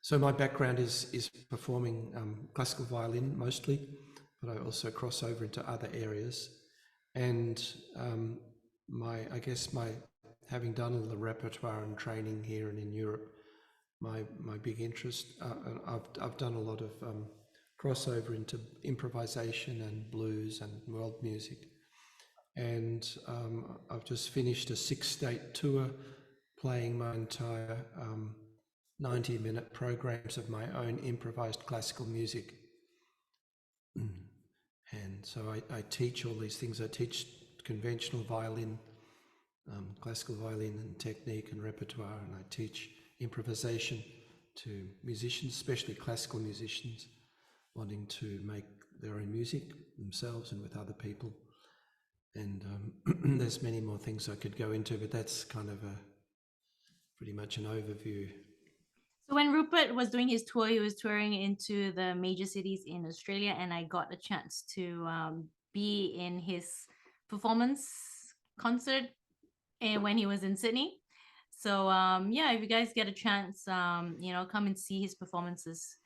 so my background is performing classical violin mostly, but I also cross over into other areas. And my having done all the repertoire and training here and in Europe, my big interest, I've done a lot of crossover into improvisation and blues and world music. And I've just finished a 6-state tour playing my entire 90-minute programs of my own improvised classical music. And so I teach all these things. I teach conventional violin, classical violin and technique and repertoire, and I teach improvisation to musicians, especially classical musicians, wanting to make their own music themselves and with other people. And there's many more things I could go into, but that's kind of pretty much an overview. So when Rupert was doing his tour, he was touring into the major cities in Australia, and I got a chance to be in his performance concert when he was in Sydney. So yeah, if you guys get a chance, come and see his performances.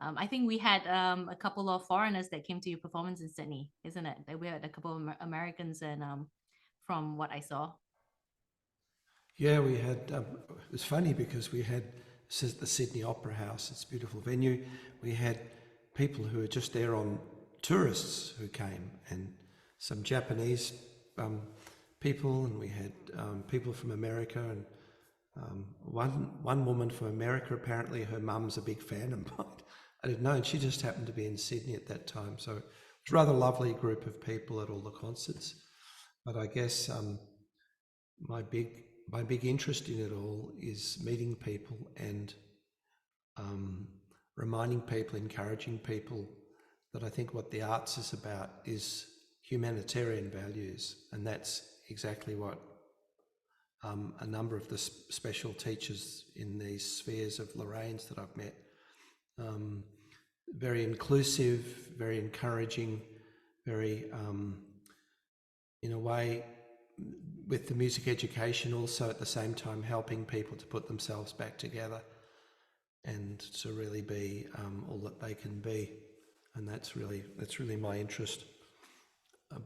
I think we had a couple of foreigners that came to your performance in Sydney, isn't it? We had a couple of Americans, and from what I saw. Yeah, we had, it was funny because we had the Sydney Opera House, it's a beautiful venue. We had people who were just there on tourists who came, and some Japanese people, and we had people from America, and one woman from America, apparently her mum's a big fan of mine. I didn't know, and she just happened to be in Sydney at that time. So it was a rather lovely group of people at all the concerts. But I guess my big interest in it all is meeting people and reminding people, encouraging people that I think what the arts is about is humanitarian values, and that's exactly what a number of the special teachers in these spheres of Lorraine's that I've met, very inclusive, very encouraging, very, in a way, with the music education also at the same time helping people to put themselves back together and to really be all that they can be. And that's really my interest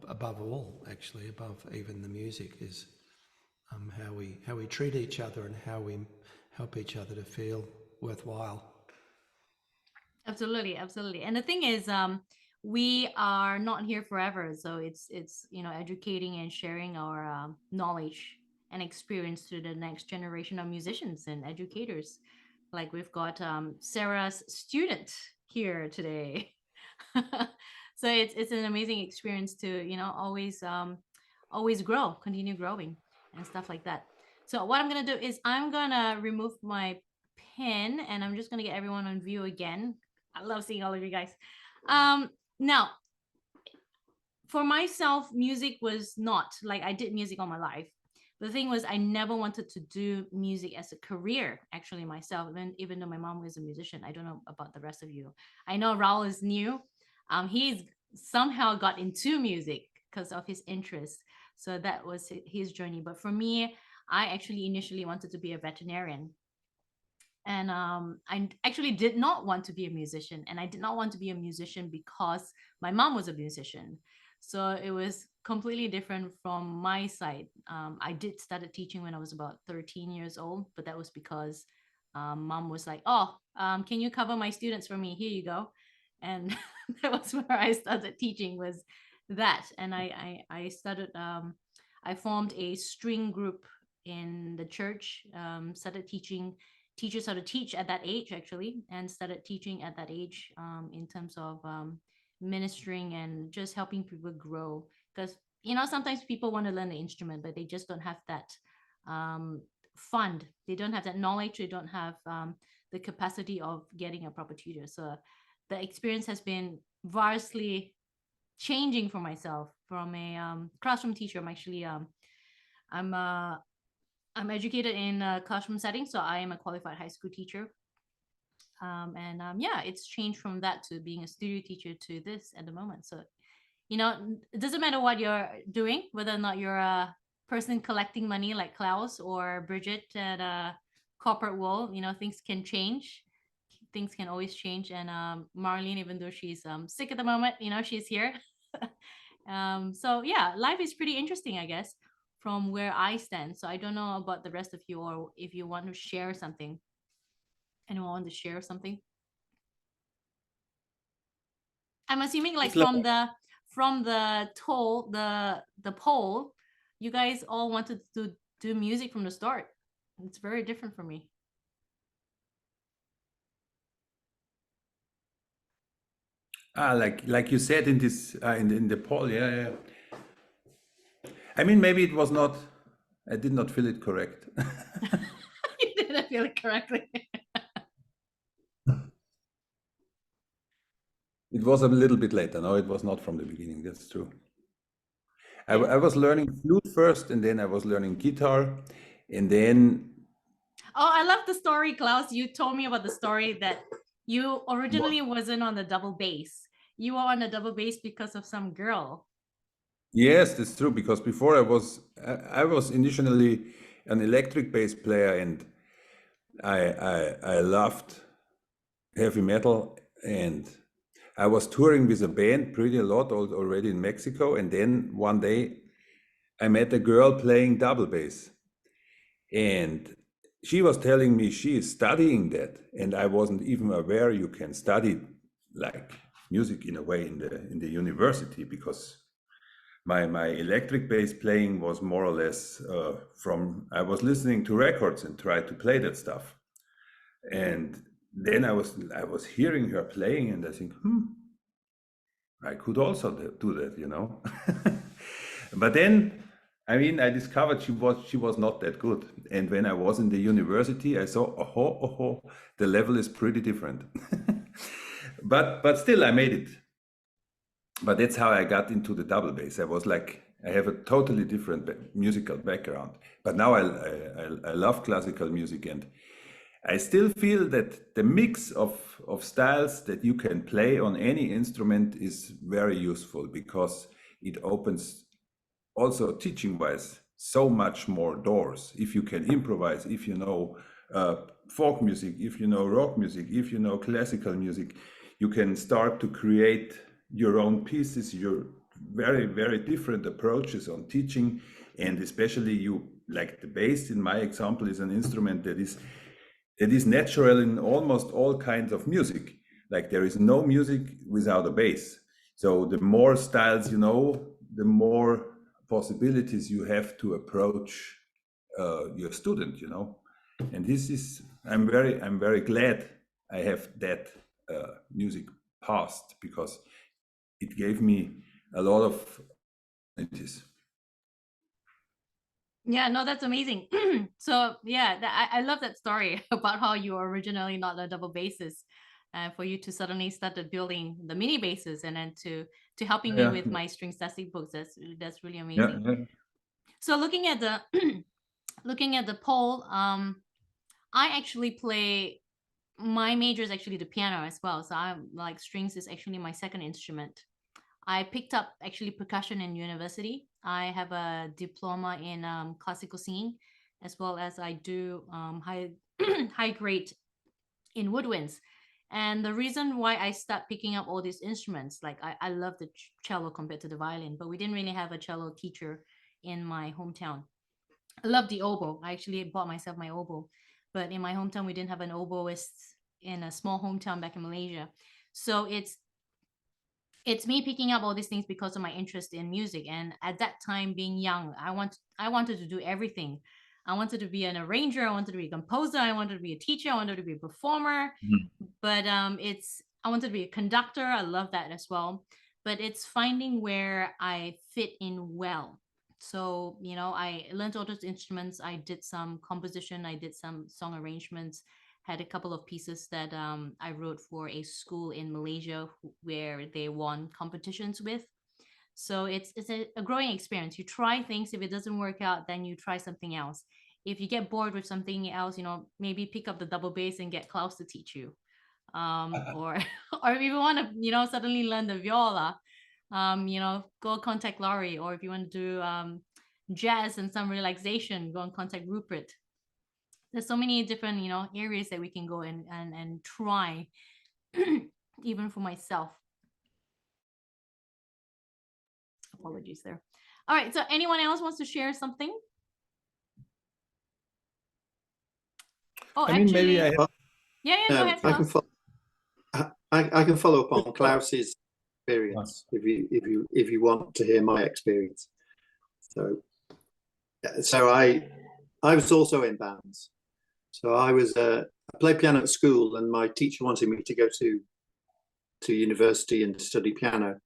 above all, actually, above even the music, is how we treat each other and how we help each other to feel worthwhile. Absolutely, absolutely. And the thing is, we are not here forever, so it's educating and sharing our knowledge and experience to the next generation of musicians and educators. Like we've got Sarah's student here today. So it's an amazing experience to always grow, continue growing and stuff like that. So what I'm gonna do is I'm gonna remove my pin, and I'm just gonna get everyone on view again. I love seeing all of you guys. Now, for myself, music was not like, I did music all my life. The thing was, I never wanted to do music as a career, actually, myself, even though my mom was a musician. I don't know about the rest of you. I know Raul is new. He's somehow got into music because of his interest. So that was his journey. But for me, I actually initially wanted to be a veterinarian. And I actually did not want to be a musician. And I did not want to be a musician because my mom was a musician. So it was completely different from my side. I did started teaching when I was about 13 years old, but that was because mom was like, oh, can you cover my students for me? Here you go. And that was where I started teaching, was that. And I started, I formed a string group in the church, started teaching teachers how to teach at that age, actually, and started teaching at that age in terms of ministering and just helping people grow. Because sometimes people want to learn the instrument, but they just don't have that fund. They don't have that knowledge. They don't have the capacity of getting a proper tutor. So the experience has been vastly changing for myself. From a classroom teacher, I'm educated in a classroom setting, so I am a qualified high school teacher. Yeah, it's changed from that to being a studio teacher to this at the moment. So, it doesn't matter what you're doing, whether or not you're a person collecting money like Klaus or Bridget at a corporate world, things can change. Things can always change. And Marlene, even though she's sick at the moment, she's here. So yeah, life is pretty interesting, I guess, from where I stand. So I don't know about the rest of you, or if you want to share something. Anyone want to share something? I'm assuming like from the poll, you guys all wanted to do music from the start. It's very different for me. Like you said in this in the poll, yeah. I mean, maybe it was not, I did not feel it correct. You didn't feel it correctly. It was a little bit later. No, it was not from the beginning. That's true. I was learning flute first, and then I was learning guitar, and then. Oh, I love the story, Klaus. You told me about the story that you originally wasn't on the double bass. You were on the double bass because of some girl. Yes, that's true. Because before I was initially an electric bass player, and I loved heavy metal, and I was touring with a band pretty a lot already in Mexico. And then one day I met a girl playing double bass, and she was telling me she is studying that, and I wasn't even aware you can study like music in a way in the university, because my electric bass playing was more or less from I was listening to records and tried to play that stuff, and then I was hearing her playing, and I think, I could also do that, you know. But then, I mean, I discovered she was not that good. And when I was in the university, I saw, the level is pretty different. But still, I made it. But that's how I got into the double bass. I was like, I have a totally different musical background. But now I love classical music, and I still feel that the mix of styles that you can play on any instrument is very useful, because it opens also teaching-wise so much more doors. If you can improvise, if you know folk music, if you know rock music, if you know classical music, you can start to create your own pieces, your very, very different approaches on teaching. And especially you, like the bass in my example, is an instrument that is natural in almost all kinds of music. Like there is no music without a bass. So the more styles you know, the more possibilities you have to approach your student, you know. And this is, I'm very glad I have that music past, because it gave me a lot of opportunities. Yeah, no, that's amazing. So yeah, I love that story about how you were originally not a double bassist, and for you to suddenly started building the mini basses, and then to helping me with my string static books. That's really amazing. Yeah. So looking at the looking at the poll, I actually play. My major is actually the piano as well. So I'm like strings is actually my second instrument. I picked up actually percussion in university. I have a diploma in classical singing, as well as I do high grade in woodwinds. And the reason why I start picking up all these instruments, like I love the cello compared to the violin, but we didn't really have a cello teacher in my hometown. I love the oboe. I actually bought myself my oboe, but in my hometown we didn't have an oboist in a small hometown back in Malaysia. So it's me picking up all these things because of my interest in music. And at that time, being young, I wanted to do everything. I wanted to be an arranger, I wanted to be a composer, I wanted to be a teacher, I wanted to be a performer. But I wanted to be a conductor. I love that as well. But it's finding where I fit in well. So, you know, I learned all those instruments. I did some composition, I did some song arrangements, had a couple of pieces that I wrote for a school in Malaysia where they won competitions with. So it's a growing experience. You try things. If it doesn't work out, then you try something else. If you get bored with something else, you know, maybe pick up the double bass and get Klaus to teach you. Or if you want to, you know, suddenly learn the viola, you know, go contact Laurie. Or if you want to do jazz and some relaxation, go and contact Rupert. There's so many different, you know, areas that we can go and try, even for myself. Apologies there. All right, so anyone else wants to share something? Oh, I mean, maybe I have... Yeah, go ahead, Klaus. I can follow up on Klaus's experience if you want to hear my experience. So I was also in bands. So I played piano at school, and my teacher wanted me to go to university and study piano,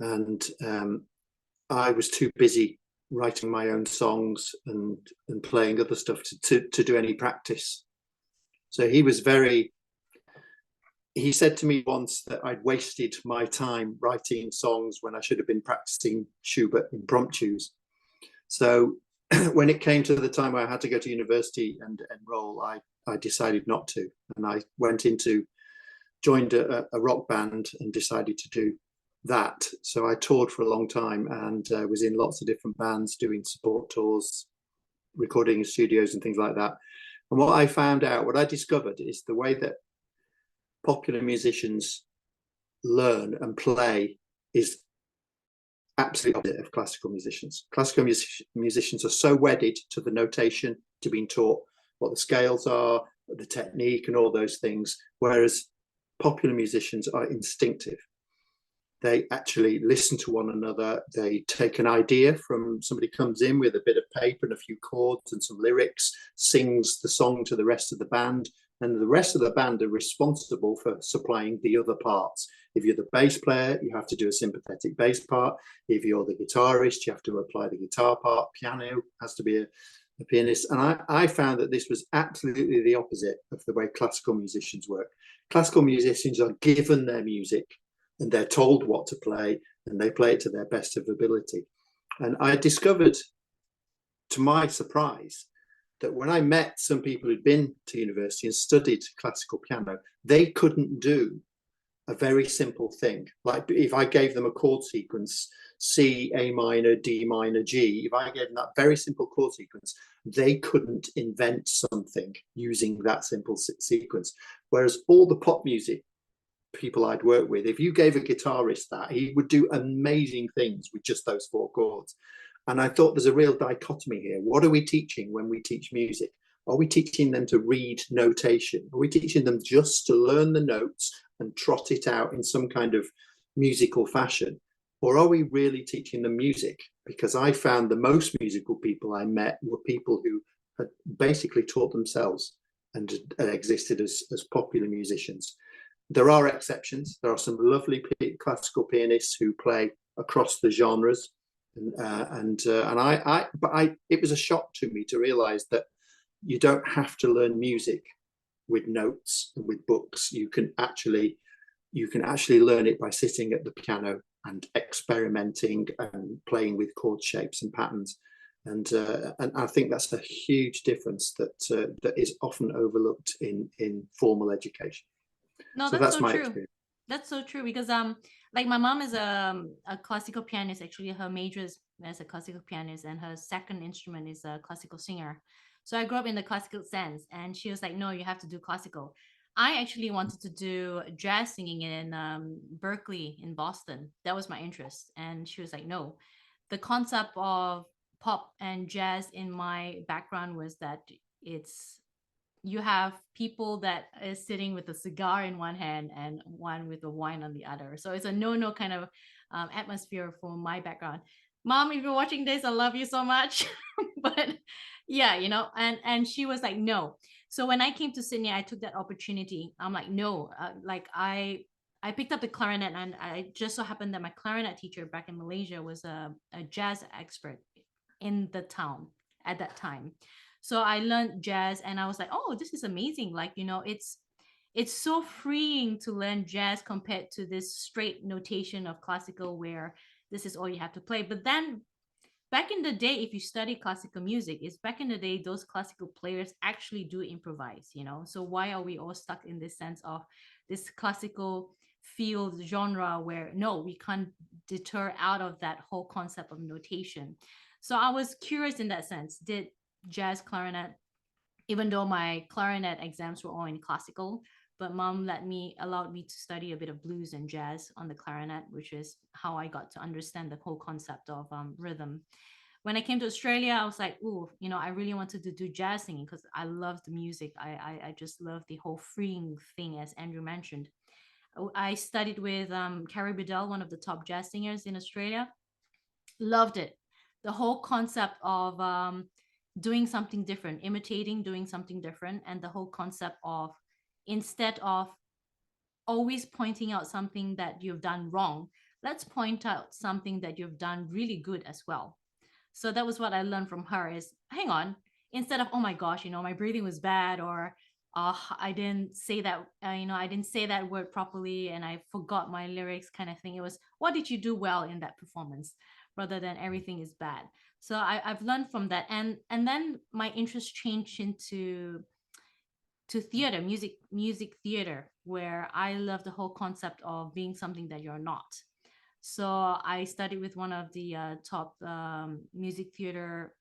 and I was too busy writing my own songs and playing other stuff to do any practice. So he said to me once that I'd wasted my time writing songs when I should have been practicing Schubert impromptus. So when it came to the time where I had to go to university and enroll, I decided not to. And I joined a rock band and decided to do that. So I toured for a long time and was in lots of different bands doing support tours, recording in studios and things like that. And what I discovered is the way that popular musicians learn and play is absolutely opposite of classical musicians. Classical musicians are so wedded to the notation, to being taught what the scales are, the technique and all those things, whereas popular musicians are instinctive. They actually listen to one another. They take an idea from somebody comes in with a bit of paper and a few chords and some lyrics, sings the song to the rest of the band, and the rest of the band are responsible for supplying the other parts. If you're the bass player, you have to do a sympathetic bass part. If you're the guitarist, you have to apply the guitar part. Piano has to be a pianist. And I found that this was absolutely the opposite of the way classical musicians work. Classical musicians are given their music and they're told what to play and they play it to their best of ability. And I discovered, to my surprise, that when I met some people who'd been to university and studied classical piano, they couldn't do a very simple thing. Like if I gave them a chord sequence, C, A minor, D minor, G, if I gave them that very simple chord sequence, they couldn't invent something using that simple sequence. Whereas all the pop music people I'd worked with, if you gave a guitarist that, he would do amazing things with just those 4 chords. And I thought there's a real dichotomy here. What are we teaching when we teach music? Are we teaching them to read notation? Are we teaching them just to learn the notes and trot it out in some kind of musical fashion? Or are we really teaching them music? Because I found the most musical people I met were people who had basically taught themselves and existed as popular musicians. There are exceptions. There are some lovely classical pianists who play across the genres. It was a shock to me to realize that you don't have to learn music with notes and with books. You can actually learn it by sitting at the piano and experimenting and playing with chord shapes and patterns. And I think that's a huge difference that is often overlooked in formal education. No, so that's so my true. experience. That's so true because like my mom is a classical pianist. Actually, her major is as a classical pianist and her second instrument is a classical singer. So I grew up in the classical sense, and she was like, no, you have to do classical. I actually wanted to do jazz singing in Berkeley in Boston. That was my interest. And she was like, no. The concept of pop and jazz in my background was that you have people that is sitting with a cigar in one hand and one with a wine on the other. So it's a no kind of atmosphere for my background. Mom, if you're watching this, I love you so much. But yeah, and she was like, no. So when I came to Sydney, I took that opportunity. I'm like, no, I picked up the clarinet, and I just so happened that my clarinet teacher back in Malaysia was a jazz expert in the town at that time. So I learned jazz and I was like, oh, this is amazing. Like, it's so freeing to learn jazz compared to this straight notation of classical where this is all you have to play. But then back in the day, if you study classical music, it's back in the day, those classical players actually do improvise, So why are we all stuck in this sense of this classical field genre where, no, we can't deter out of that whole concept of notation. So I was curious in that sense. Did jazz clarinet, even though my clarinet exams were all in classical, but mom allowed me to study a bit of blues and jazz on the clarinet, which is how I got to understand the whole concept of rhythm. When I came to Australia, I was like, ooh, I really wanted to do jazz singing because I love the music. I just love the whole freeing thing, as Andrew mentioned. I studied with Carrie Bedell, one of the top jazz singers in Australia. Loved it. The whole concept of doing something different, imitating, doing something different, and the whole concept of instead of always pointing out something that you've done wrong, let's point out something that you've done really good as well. So that was what I learned from her is, hang on, instead of, oh my gosh, my breathing was bad, or I didn't say that, I didn't say that word properly and I forgot my lyrics kind of thing. It was, what did you do well in that performance, rather than everything is bad. So I've learned from that. And then my interest changed into theater, music theater, where I love the whole concept of being something that you're not. So I studied with one of the top music theater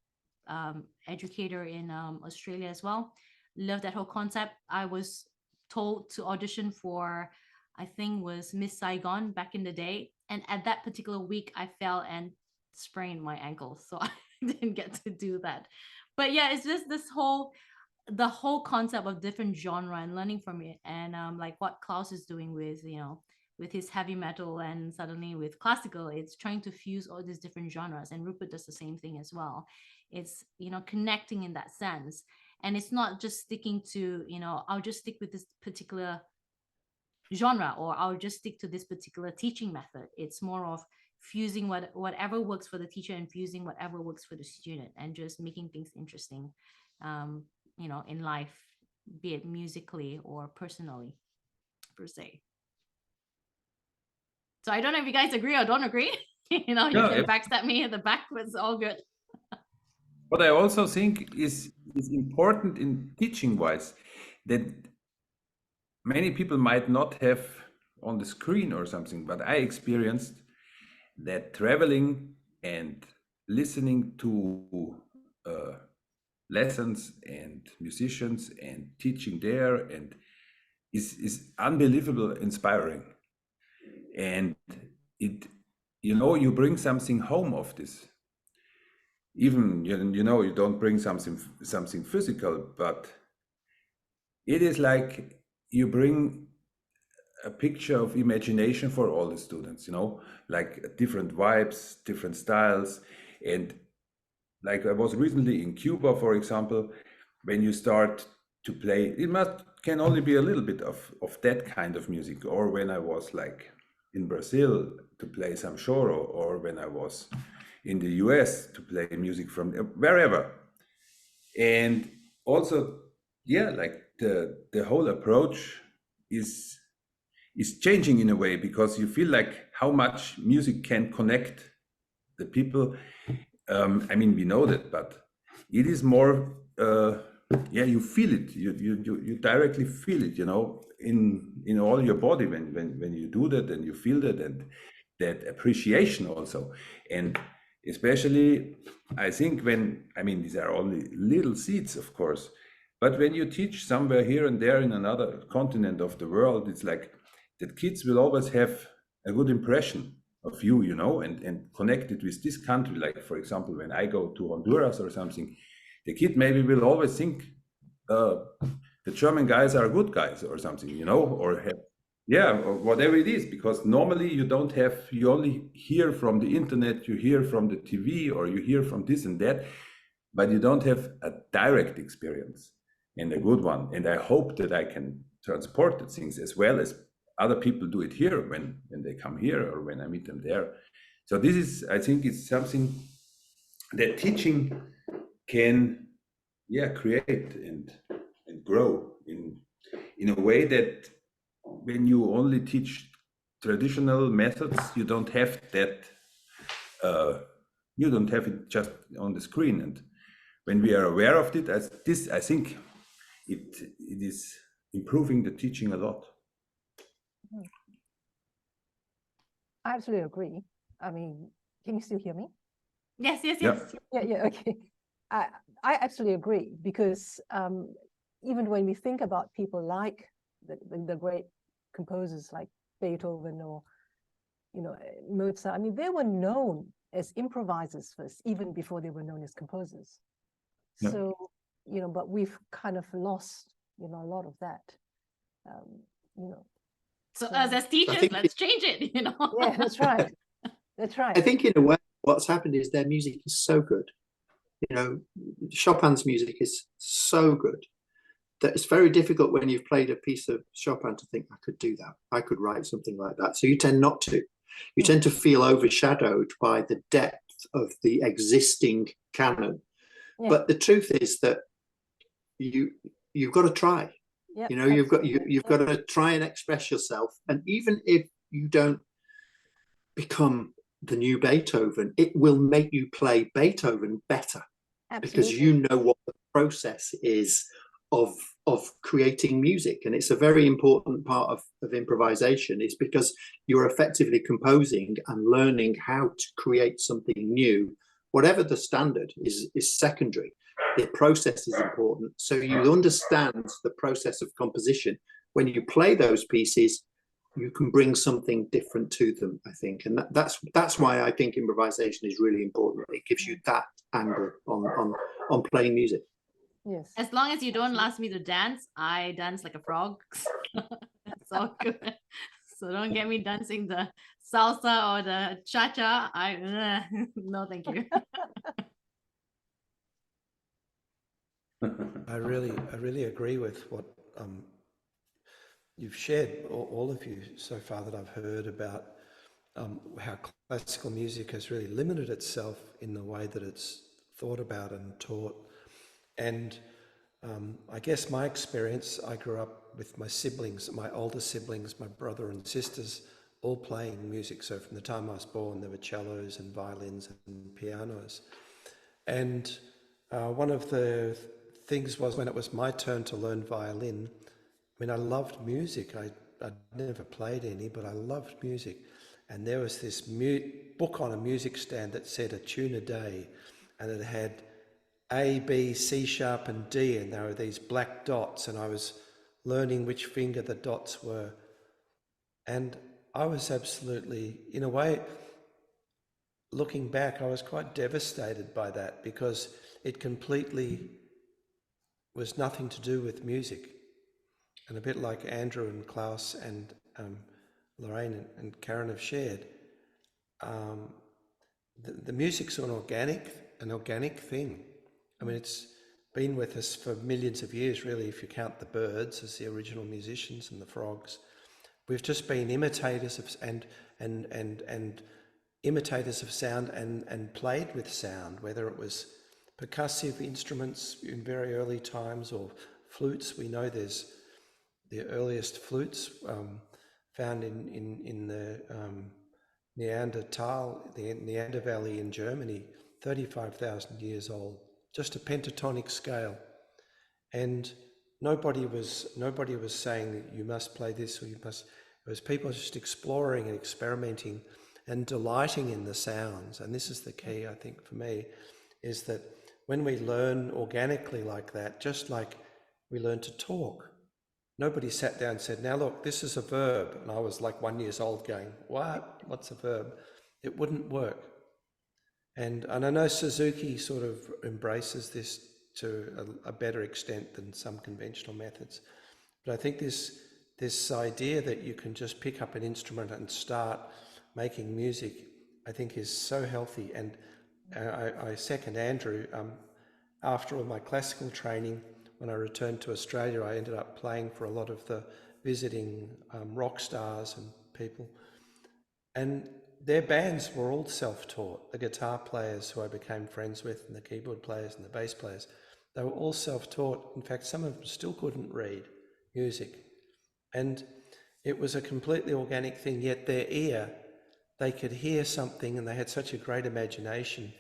educator in Australia as well. Love that whole concept. I was told to audition for, I think was Miss Saigon back in the day. And at that particular week, I fell and sprained my ankle. So I didn't get to do that. But yeah, it's just the whole concept of different genre and learning from it. And like what Klaus is doing with, with his heavy metal, and suddenly with classical, it's trying to fuse all these different genres. And Rupert does the same thing as well. It's, connecting in that sense. And it's not just sticking to, I'll just stick with this particular genre, or I'll just stick to this particular teaching method. It's more of fusing whatever works for the teacher and fusing whatever works for the student, and just making things interesting, in life, be it musically or personally, per se. So I don't know if you guys agree or don't agree. You can backstab me in the back, but it's all good. What I also think is important in teaching wise, that many people might not have on the screen or something, but I experienced that traveling and listening to lessons and musicians and teaching there and is unbelievable inspiring. And it, you bring something home of this. Even, you don't bring something physical, but it is like you bring a picture of imagination for all the students, like different vibes, different styles. And like I was recently in Cuba, for example, when you start to play, can only be a little bit of that kind of music. Or when I was like in Brazil to play some choro, or when I was in the US to play music from wherever. And also, like the whole approach is changing in a way, because you feel like how much music can connect the people. We know that, but it is more, you feel it. You directly feel it, in all your body when you do that, and you feel that, and that appreciation also. And especially, I think these are only little seeds, of course, but when you teach somewhere here and there in another continent of the world, it's like that kids will always have a good impression of you, and connected with this country. Like, for example, when I go to Honduras or something, the kid maybe will always think the German guys are good guys or something, or whatever it is, because normally you only hear from the internet, you hear from the TV, or you hear from this and that, but you don't have a direct experience, and a good one. And I hope that I can transport the things as well as other people do it here when they come here, or when I meet them there. So this is, I think it's something that teaching can create and grow in a way that when you only teach traditional methods, you don't have that, you don't have it just on the screen. And when we are aware of it, I think it is improving the teaching a lot. I absolutely agree. Can you still hear me? Yes. Yeah, okay. I absolutely agree, because even when we think about people like the great composers like Beethoven or Mozart, they were known as improvisers first, even before they were known as composers. Yeah. So but we've kind of lost a lot of that. So us as teachers, let's change it. Yeah, that's right. That's right. I think in a way, what's happened is their music is so good. Chopin's music is so good that it's very difficult when you've played a piece of Chopin to think, I could do that. I could write something like that. So you tend not to. You tend to feel overshadowed by the depth of the existing canon. Yeah. But the truth is that you've got to try. Yep, You know, you've absolutely. got to try and express yourself. And even if you don't become the new Beethoven, it will make you play Beethoven better. Because Absolutely. you know what the process is of creating music. And it's a very important part of improvisation, is because you're effectively composing and learning how to create something new. Whatever the standard is secondary. The process is important. So you understand the process of composition. When you play those pieces, you can bring something different to them, I think. And that's why I think improvisation is really important. It gives you that angle on playing music. Yes. As long as you don't ask me to dance, I dance like a frog. That's all good. So don't get me dancing the salsa or the cha-cha. No, thank you. I really agree with what you've shared, all of you so far that I've heard about how classical music has really limited itself in the way that it's thought about and taught. And I guess my experience, I grew up with my siblings, my older siblings, my brother and sisters, all playing music. So from the time I was born, there were cellos and violins and pianos. And one of the things was, when it was my turn to learn violin, I mean, I loved music. I'd never played any, but I loved music. And there was this book on a music stand that said a tune a day, and it had A, B, C sharp and D, and there were these black dots, and I was learning which finger the dots were. And I was absolutely, in a way, looking back, I was quite devastated by that, because it completely was nothing to do with music. And a bit like Andrew and Klaus and Lorraine and Karen have shared, the music's an organic thing. I mean, it's been with us for millions of years, really, if you count the birds as the original musicians and the frogs. We've just been imitators of and imitators of sound and played with sound, whether it was percussive instruments in very early times or flutes. We know there's the earliest flutes found in the the Neander Valley in Germany, 35,000 years old, just a pentatonic scale. And nobody was saying that you must play this or you must. It was people just exploring and experimenting and delighting in the sounds. And this is the key, I think, for me, is that when we learn organically like that, just like we learn to talk, nobody sat down and said, now look, this is a verb. And I was like 1 year old going, what? What's a verb? It wouldn't work. And I know Suzuki sort of embraces this to a better extent than some conventional methods. But I think this idea that you can just pick up an instrument and start making music, I think is so healthy. And I second Andrew. After all my classical training, when I returned to Australia, I ended up playing for a lot of the visiting rock stars and people. And their bands were all self-taught. The guitar players who I became friends with, and the keyboard players and the bass players, they were all self-taught. In fact, some of them still couldn't read music. And it was a completely organic thing, yet their ear, they could hear something, and they had such a great imagination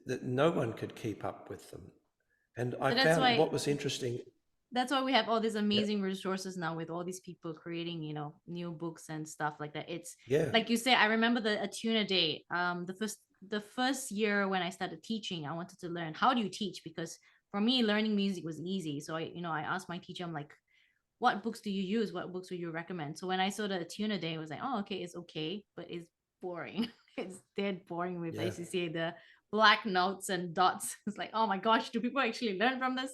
that no one could keep up with them. And I found what was interesting. That's why we have all these amazing resources now, with all these people creating, you know, new books and stuff like that. It's like you say, I remember a tune a day. The first year when I started teaching, I wanted to learn, how do you teach? Because for me, learning music was easy. So I asked my teacher, I'm like, what books do you use? What books would you recommend? So when I saw the tune a day, I was like, oh, it's okay, but it's boring. It's dead boring with basically the black notes and dots. It's like, oh my gosh, do people actually learn from this?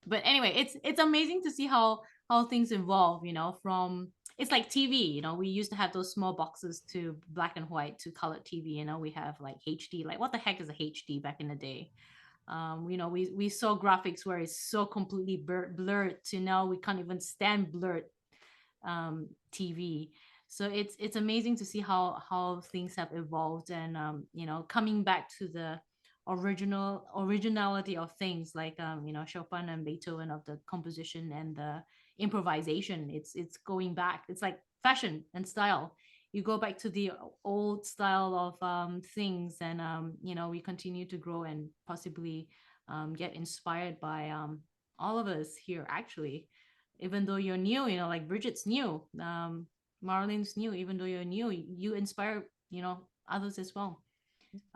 But anyway, it's amazing to see how things evolve, you know, from, it's like TV, you know, we used to have those small boxes to black and white to colored TV, you know, we have like HD, like what the heck is a HD back in the day? You know, we saw graphics where it's so completely blurred to now we can't even stand blurred TV. So it's amazing to see how things have evolved, and you know, coming back to the originality of things, like you know, Chopin and Beethoven, of the composition and the improvisation. It's going back. It's like fashion and style. You go back to the old style of things, and you know, we continue to grow and possibly get inspired by all of us here, actually. Even though you're new, you know, like Bridget's new, Marlene's new. Even though you're new, you inspire, you know, others as well.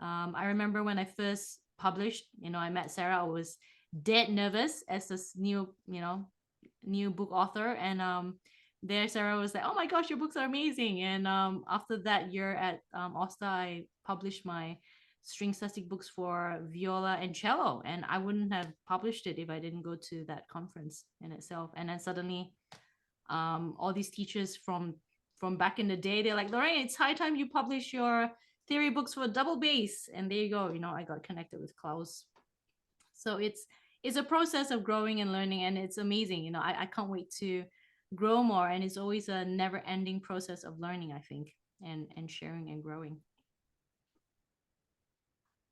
I remember when I first published, you know, I met Sarah. I was dead nervous as this new, you know, new book author, and there Sarah was like, "Oh my gosh, your books are amazing!" And after that year at Osta, I published my string static books for viola and cello, and I wouldn't have published it if I didn't go to that conference in itself. And then suddenly, all these teachers from back in the day, they're like, "Lorraine, it's high time you publish your theory books for double bass." And there you go, you know, I got connected with Klaus. So it's a process of growing and learning, and it's amazing. You know, I can't wait to grow more, and it's always a never-ending process of learning, I think, and sharing and growing.